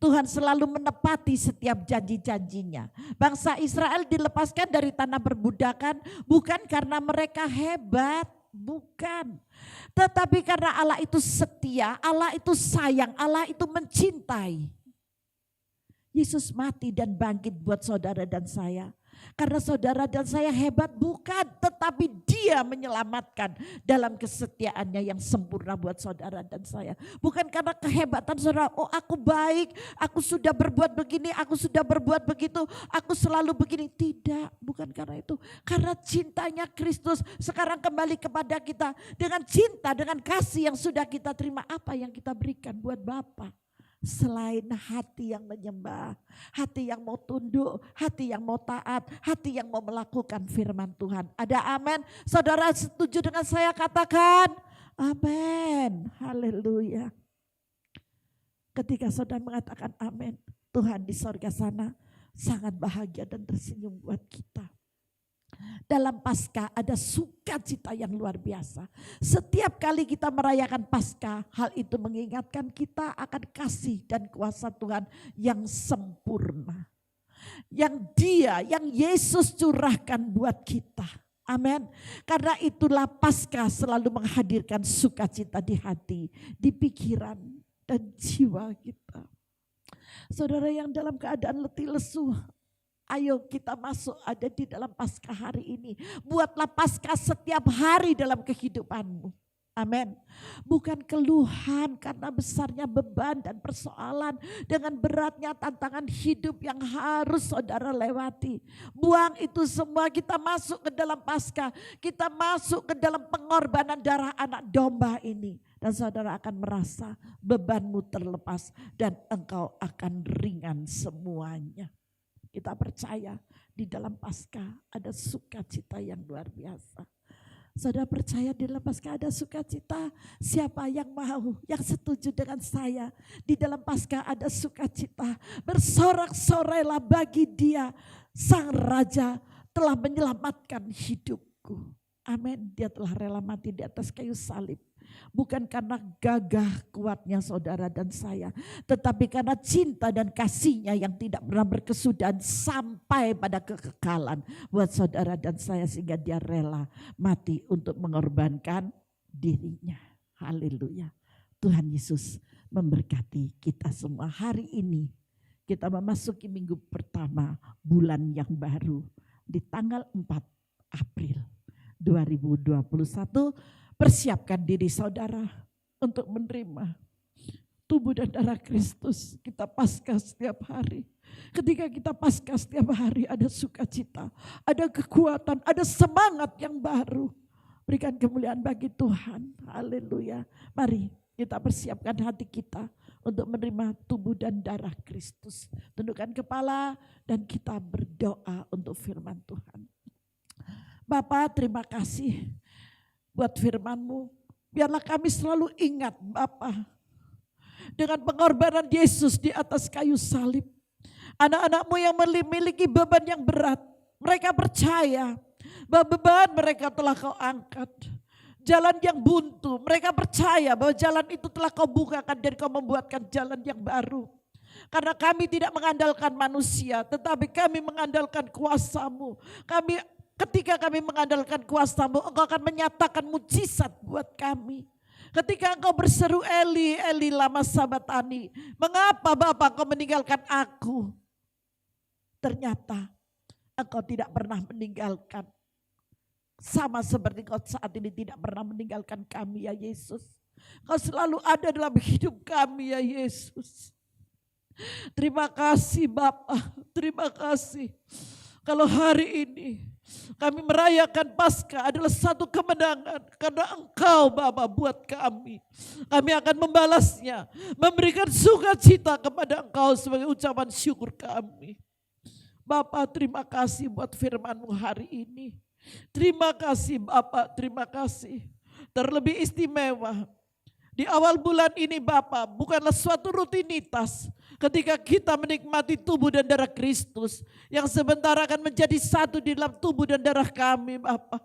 Speaker 3: Tuhan selalu menepati setiap janji-janjinya. Bangsa Israel dilepaskan dari tanah perbudakan bukan karena mereka hebat, bukan. Tetapi karena Allah itu setia, Allah itu sayang, Allah itu mencintai. Yesus mati dan bangkit buat saudara dan saya. Karena saudara dan saya hebat bukan, tetapi Dia menyelamatkan dalam kesetiaannya yang sempurna buat saudara dan saya. Bukan karena kehebatan saudara, oh aku baik, aku sudah berbuat begini, aku sudah berbuat begitu, aku selalu begini. Tidak, bukan karena itu. Karena cintanya Kristus sekarang kembali kepada kita. Dengan cinta, dengan kasih yang sudah kita terima, apa yang kita berikan buat Bapa? Selain hati yang menyembah, hati yang mau tunduk, hati yang mau taat, hati yang mau melakukan firman Tuhan. Ada amin? Saudara setuju dengan saya, katakan amin. Haleluya. Ketika saudara mengatakan amin, Tuhan di sorga sana sangat bahagia dan tersenyum buat kita. Dalam Paskah ada sukacita yang luar biasa. Setiap kali kita merayakan Paskah, hal itu mengingatkan kita akan kasih dan kuasa Tuhan yang sempurna. Yang Yesus curahkan buat kita. Amin. Karena itulah Paskah selalu menghadirkan sukacita di hati, di pikiran dan jiwa kita. Saudara yang dalam keadaan letih lesu, ayo kita masuk ada di dalam Paskah hari ini. Buatlah Paskah setiap hari dalam kehidupanmu. Amin. Bukan keluhan karena besarnya beban dan persoalan dengan beratnya tantangan hidup yang harus saudara lewati. Buang itu semua, kita masuk ke dalam Paskah. Kita masuk ke dalam pengorbanan darah anak domba ini. Dan saudara akan merasa bebanmu terlepas dan engkau akan ringan semuanya. Kita percaya di dalam Paskah ada sukacita yang luar biasa. Saudara percaya di dalam Paskah ada sukacita? Siapa yang mau, yang setuju dengan saya? Di dalam Paskah ada sukacita. Bersorak-sorailah bagi Dia, Sang Raja telah menyelamatkan hidupku. Amin. Dia telah rela mati di atas kayu salib. Bukan karena gagah kuatnya saudara dan saya, tetapi karena cinta dan kasihnya yang tidak pernah berkesudahan sampai pada kekekalan buat saudara dan saya, sehingga Dia rela mati untuk mengorbankan dirinya. Haleluya. Tuhan Yesus memberkati kita semua. Hari ini kita memasuki minggu pertama bulan yang baru di tanggal 4 April 2021. Persiapkan diri saudara untuk menerima tubuh dan darah Kristus. Kita Paskah setiap hari. Ketika kita Paskah setiap hari ada sukacita, ada kekuatan, ada semangat yang baru. Berikan kemuliaan bagi Tuhan. Haleluya. Mari kita persiapkan hati kita untuk menerima tubuh dan darah Kristus. Tundukkan kepala dan kita berdoa untuk firman Tuhan. Bapa, terima kasih buat firman-Mu. Biarlah kami selalu ingat Bapa, dengan pengorbanan Yesus di atas kayu salib. Anak-anak-Mu yang memiliki beban yang berat, mereka percaya bahwa beban mereka telah Kau angkat. Jalan yang buntu, mereka percaya bahwa jalan itu telah Kau bukakan dan Kau membuatkan jalan yang baru. Karena kami tidak mengandalkan manusia, tetapi kami mengandalkan kuasa-Mu. Ketika kami mengandalkan kuasa-Mu, Engkau akan menyatakan mujizat buat kami. Ketika Engkau berseru, Eli, Eli lama sabatani. Mengapa Bapa Engkau meninggalkan aku? Ternyata Engkau tidak pernah meninggalkan. Sama seperti Engkau saat ini tidak pernah meninggalkan kami ya Yesus. Engkau selalu ada dalam hidup kami ya Yesus. Terima kasih Bapa, terima kasih. Kalau hari ini kami merayakan Paskah adalah satu kemenangan karena Engkau Bapa buat kami. Kami akan membalasnya, memberikan sukacita kepada Engkau sebagai ucapan syukur kami. Bapa, terima kasih buat firman-Mu hari ini. Terima kasih Bapa, terima kasih. Terlebih istimewa di awal bulan ini Bapa, bukanlah suatu rutinitas ketika kita menikmati tubuh dan darah Kristus yang sebentar akan menjadi satu di dalam tubuh dan darah kami Bapa.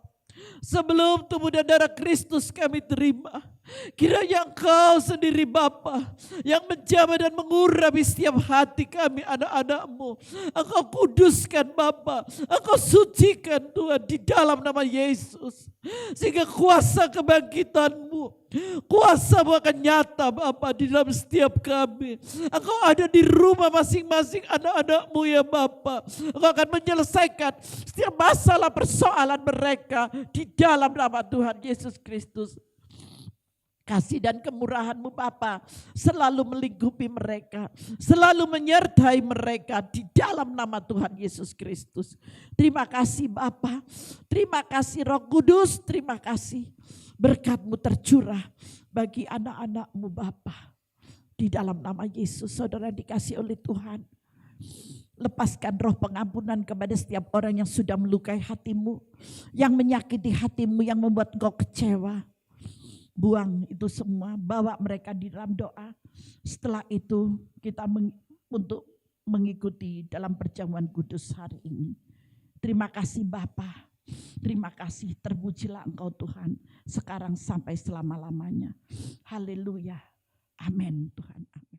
Speaker 3: Sebelum tubuh dan darah Kristus kami terima, kiranya Engkau sendiri Bapa yang menjamah dan mengurapi setiap hati kami anak-anak-Mu. Engkau kuduskan Bapa, Engkau sucikan Tuhan di dalam nama Yesus. Sehingga kuasa kebangkitan-Mu, kuasa-Mu akan nyata Bapa di dalam setiap kami. Engkau ada di rumah masing-masing anak-anak-Mu ya Bapa. Engkau akan menyelesaikan setiap masalah persoalan mereka di dalam nama Tuhan Yesus Kristus. Kasih dan kemurahan-Mu Bapa selalu melingkupi mereka, selalu menyertai mereka di dalam nama Tuhan Yesus Kristus. Terima kasih Bapa, terima kasih Roh Kudus, terima kasih berkat-Mu tercurah bagi anak-anak-Mu Bapa. Di dalam nama Yesus, saudara dikasih oleh Tuhan. Lepaskan roh pengampunan kepada setiap orang yang sudah melukai hatimu, yang menyakiti hatimu, yang membuat engkau kecewa. Buang itu semua, bawa mereka di dalam doa. Setelah itu kita untuk mengikuti dalam perjamuan kudus hari ini. Terima kasih Bapa, Terima kasih, terpujilah Engkau Tuhan, sekarang sampai selama-lamanya. Haleluya. Amin Tuhan, amin.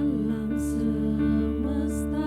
Speaker 1: Alam semesta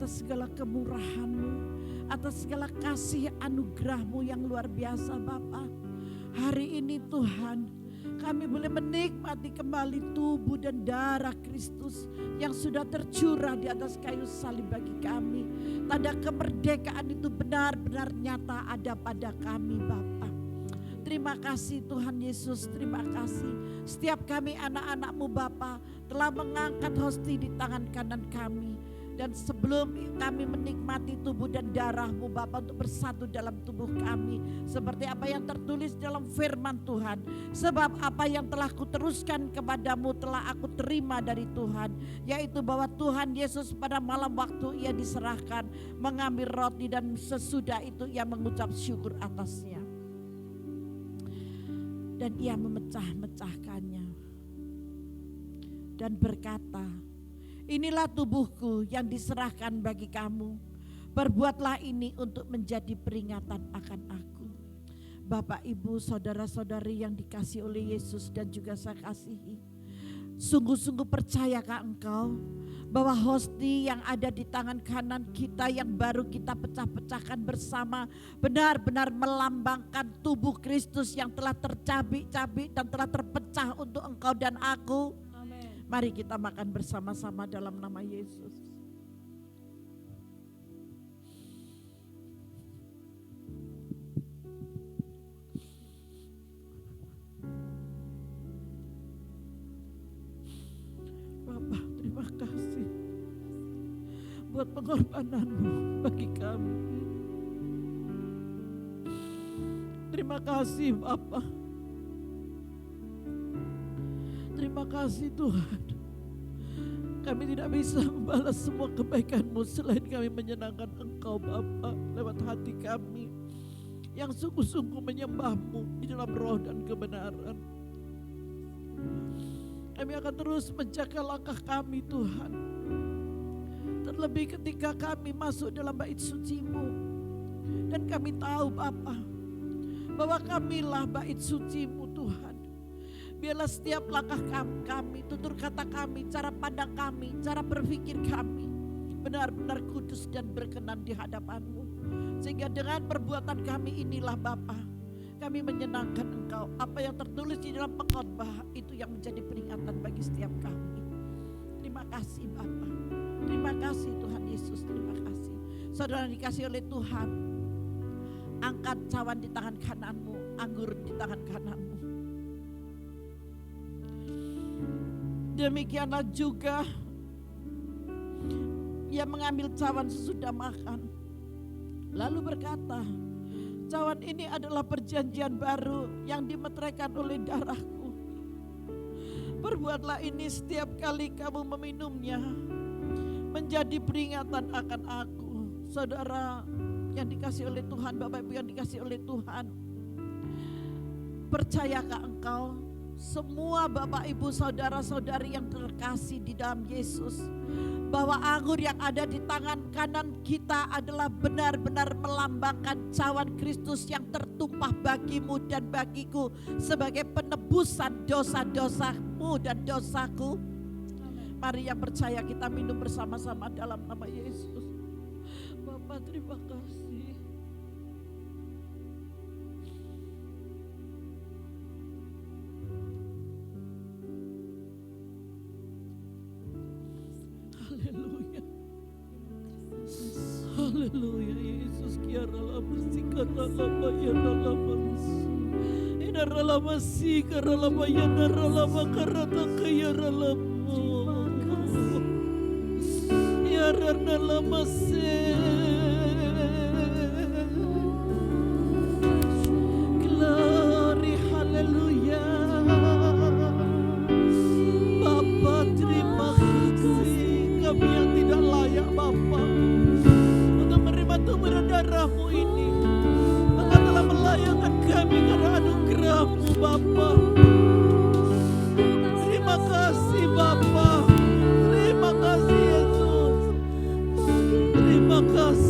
Speaker 1: atas segala kemurahan-Mu, atas segala kasih anugerah-Mu yang luar biasa Bapa. Hari ini Tuhan, kami boleh menikmati kembali tubuh dan darah Kristus yang sudah tercurah di atas kayu salib bagi kami. Tanda kemerdekaan itu benar-benar nyata ada pada kami Bapa. Terima kasih Tuhan Yesus, terima kasih. Setiap kami anak-anak-Mu Bapa telah mengangkat hosti di tangan kanan kami. Dan sebelum kami menikmati tubuh dan darah-Mu Bapa untuk bersatu dalam tubuh kami. Seperti apa yang tertulis dalam firman Tuhan. Sebab apa yang telah kuteruskan kepadamu telah aku terima dari Tuhan. Yaitu bahwa Tuhan Yesus pada malam waktu ia diserahkan. Mengambil roti dan sesudah itu ia mengucap syukur atasnya. Dan ia memecah-mecahkannya. Dan berkata, inilah tubuhku yang diserahkan bagi kamu. Perbuatlah ini untuk menjadi peringatan akan aku. Bapak, Ibu, saudara-saudari yang dikasihi oleh Yesus dan juga saya kasihi. Sungguh-sungguh percayakah engkau bahwa hosti yang ada di tangan kanan kita yang baru kita pecah-pecahkan bersama benar-benar melambangkan tubuh Kristus yang telah tercabik-cabik dan telah terpecah untuk engkau dan aku. Mari kita makan bersama-sama dalam nama Yesus. Bapak, terima kasih buat pengorbanan-Mu bagi kami. Terima kasih Bapak.
Speaker 4: Terima kasih Tuhan. Kami tidak bisa membalas semua kebaikan-Mu selain kami menyenangkan Engkau Bapa lewat hati kami yang sungguh-sungguh menyembah-Mu di dalam roh dan kebenaran. Kami akan terus menjaga langkah kami Tuhan. Terlebih ketika kami masuk dalam bait suci-Mu. Dan kami tahu Bapa bahwa kamilah bait suci-Mu Tuhan. Biarlah setiap langkah kami, tutur kata kami, cara pandang kami, cara berpikir kami benar-benar kudus dan berkenan di hadapan-Mu. Sehingga dengan perbuatan kami inilah Bapa, kami menyenangkan Engkau. Apa yang tertulis di dalam pengkhotbah itu yang menjadi peringatan bagi setiap kami. Terima kasih Bapa. Terima kasih Tuhan Yesus, terima kasih. Saudara dikasih oleh Tuhan, angkat cawan di tangan kananmu, anggur di tangan kananmu. Demikianlah juga ia mengambil cawan sesudah makan, lalu berkata, cawan ini adalah perjanjian baru yang dimeteraikan oleh darahku. Perbuatlah ini setiap kali kamu meminumnya, menjadi peringatan akan aku. Saudara yang dikasih oleh Tuhan, Bapak Ibu yang dikasih oleh Tuhan, percayakah engkau, semua Bapak Ibu saudara-saudari yang terkasih di dalam Yesus, bahwa anggur yang ada di tangan kanan kita adalah benar-benar melambangkan cawan Kristus yang tertumpah bagimu dan bagiku sebagai penebusan dosa-dosamu dan dosaku. Mari yang percaya kita minum bersama-sama dalam nama Yesus. Bapak terima kasih. Haleluya. Haleluya Yesus, kiaralah bersikaralah bayaralah bersi. Inaralah masih karalah bayaralah makarata kayaralah. Ya ranalah masih. Glory haleluya. Bapa terima kasih, kami yang tidak layak Bapa untuk menerima tubuh dan darah-Mu ini. Engkau telah melayakkan kami karena anugerah-Mu Bapa. Terima kasih Bapa. Terima kasih Yesus. Terima kasih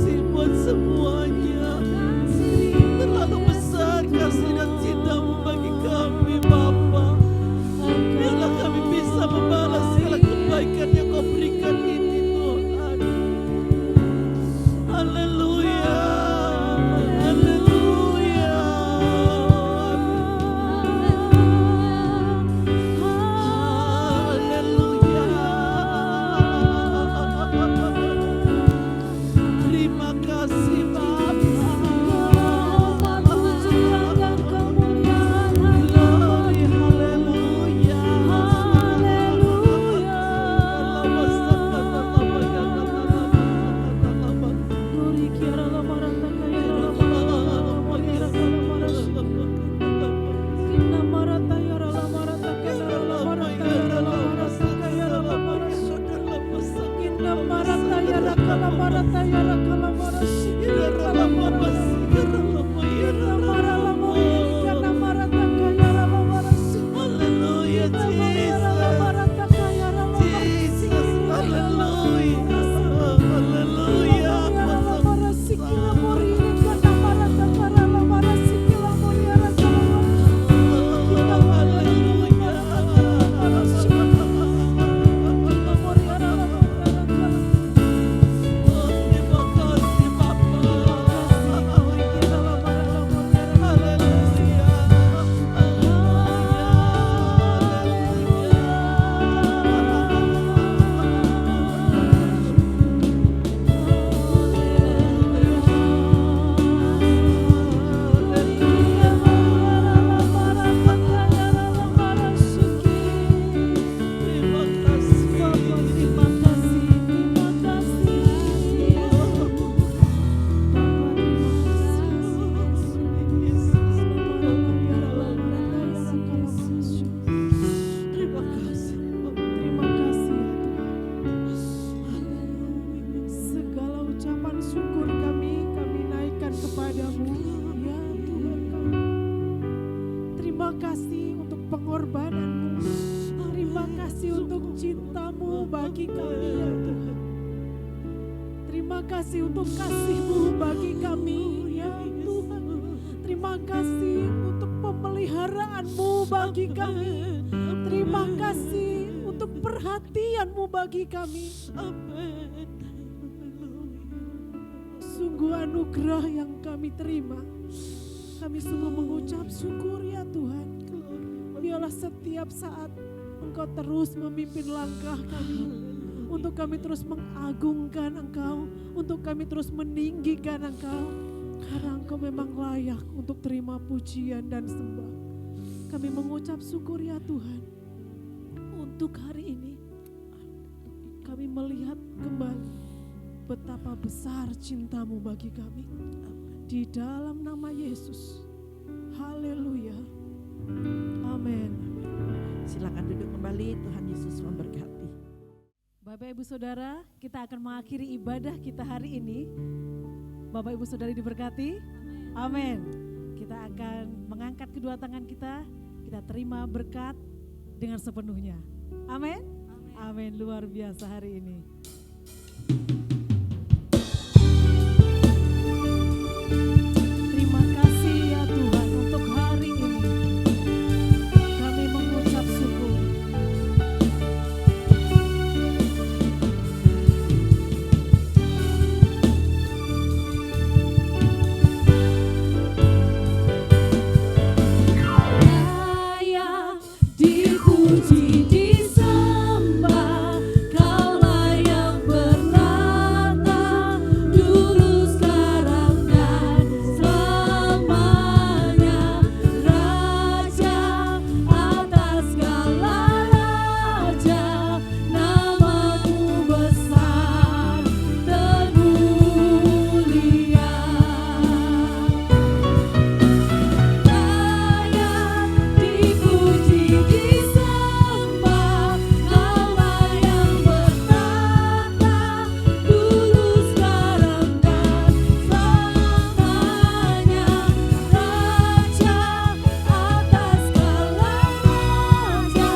Speaker 1: cinta-Mu bagi kami ya Tuhan. Terima kasih untuk kasih-Mu bagi kami ya Tuhan. Terima kasih untuk pemeliharaan-Mu bagi kami. Terima kasih untuk perhatian-Mu bagi kami. Sungguh anugerah yang kami terima. Kami sungguh mengucap syukur ya Tuhan. Biarlah setiap saat Engkau terus memimpin langkah kami. Untuk kami terus mengagungkan Engkau. Untuk kami terus meninggikan Engkau. Karena Engkau memang layak untuk terima pujian dan sembah. Kami mengucap syukur ya Tuhan. Untuk hari ini kami melihat kembali betapa besar cinta-Mu bagi kami. Di dalam nama Yesus. Haleluya. Amin.
Speaker 3: Silakan duduk kembali, Tuhan Yesus memberkati.
Speaker 1: Bapak Ibu Saudara, kita akan mengakhiri ibadah kita hari ini. Bapak Ibu Saudara diberkati. Amin. Kita akan mengangkat kedua tangan kita terima berkat dengan sepenuhnya. Amin. Amin. Luar biasa hari ini. Terima kasih ya Tuhan untuk hari ini. Kami mengucap syukur.
Speaker 2: Layak dipuji, disembah, Kaulah yang bertata dulu, sekarang dan selamanya. Raja atas segala raja, nama-Mu besar dan mulia. Layak dipuji, disembah, Kaulah yang bertata dulu, sekarang dan selamanya. Raja atas segala raja,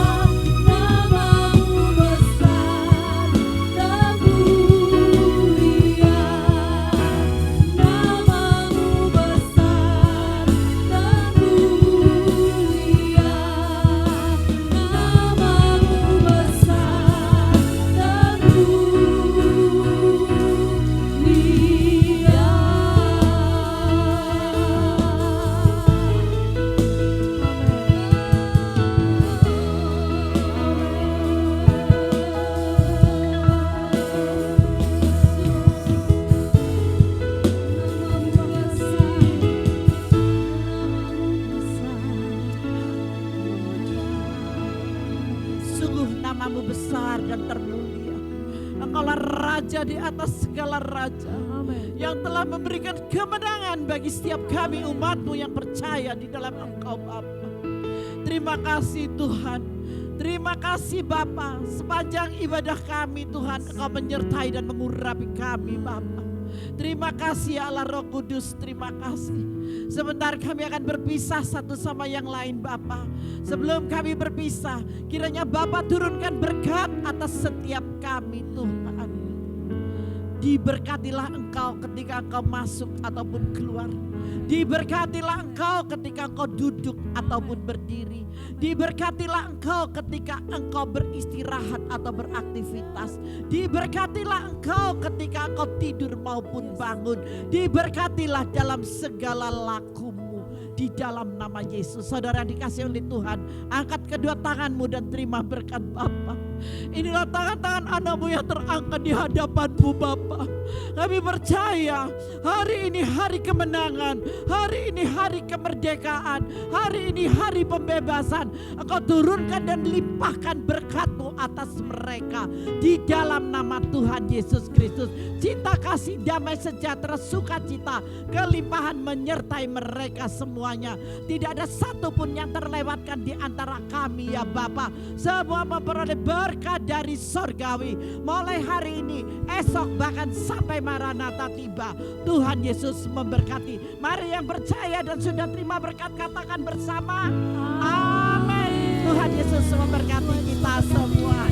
Speaker 2: nama-Mu besar dan mulia. Nama-Mu besar dan mulia. Nama-Mu besar dan
Speaker 3: Sungguh nama-Mu besar dan termulia. Engkaulah Raja di atas segala raja,
Speaker 1: Amin.
Speaker 3: yang telah memberikan kemenangan bagi setiap kami umat-Mu yang percaya di dalam Engkau Bapa. Terima kasih Tuhan. Terima kasih Bapa. Sepanjang ibadah kami Tuhan, Engkau menyertai dan mengurapi kami Bapa. Terima kasih Allah Roh Kudus, terima kasih. Sebentar kami akan berpisah satu sama yang lain Bapa. Sebelum kami berpisah, kiranya Bapa turunkan berkat atas setiap kami Tuhan. Diberkatilah Engkau ketika Engkau masuk ataupun keluar. Diberkatilah Engkau ketika Engkau duduk ataupun berdiri. Diberkatilah Engkau ketika Engkau beristirahat atau beraktivitas. Diberkatilah Engkau ketika Engkau tidur maupun bangun. Diberkatilah dalam segala lakumu. Di dalam nama Yesus. Saudara dikasih oleh Tuhan, angkat kedua tanganmu dan terima berkat Bapa. Inilah tangan-tangan anak-Mu yang terangkat di hadapan-Mu Bapa. Kami percaya hari ini hari kemenangan, hari ini hari kemerdekaan, hari ini hari pembebasan. Engkau turunkan dan limpahkan berkat-Mu atas mereka di dalam nama Tuhan Yesus Kristus. Cinta, kasih, damai, sejahtera, sukacita, kelimpahan menyertai mereka semuanya. Tidak ada satupun yang terlewatkan di antara kami ya Bapa. Semua memperoleh berkat dari sorgawi. Mulai hari ini, esok, bahkan sampai Maranatha tiba. Tuhan Yesus memberkati. Mari yang percaya dan sudah terima berkat katakan bersama. Amin. Tuhan Yesus memberkati kita semua.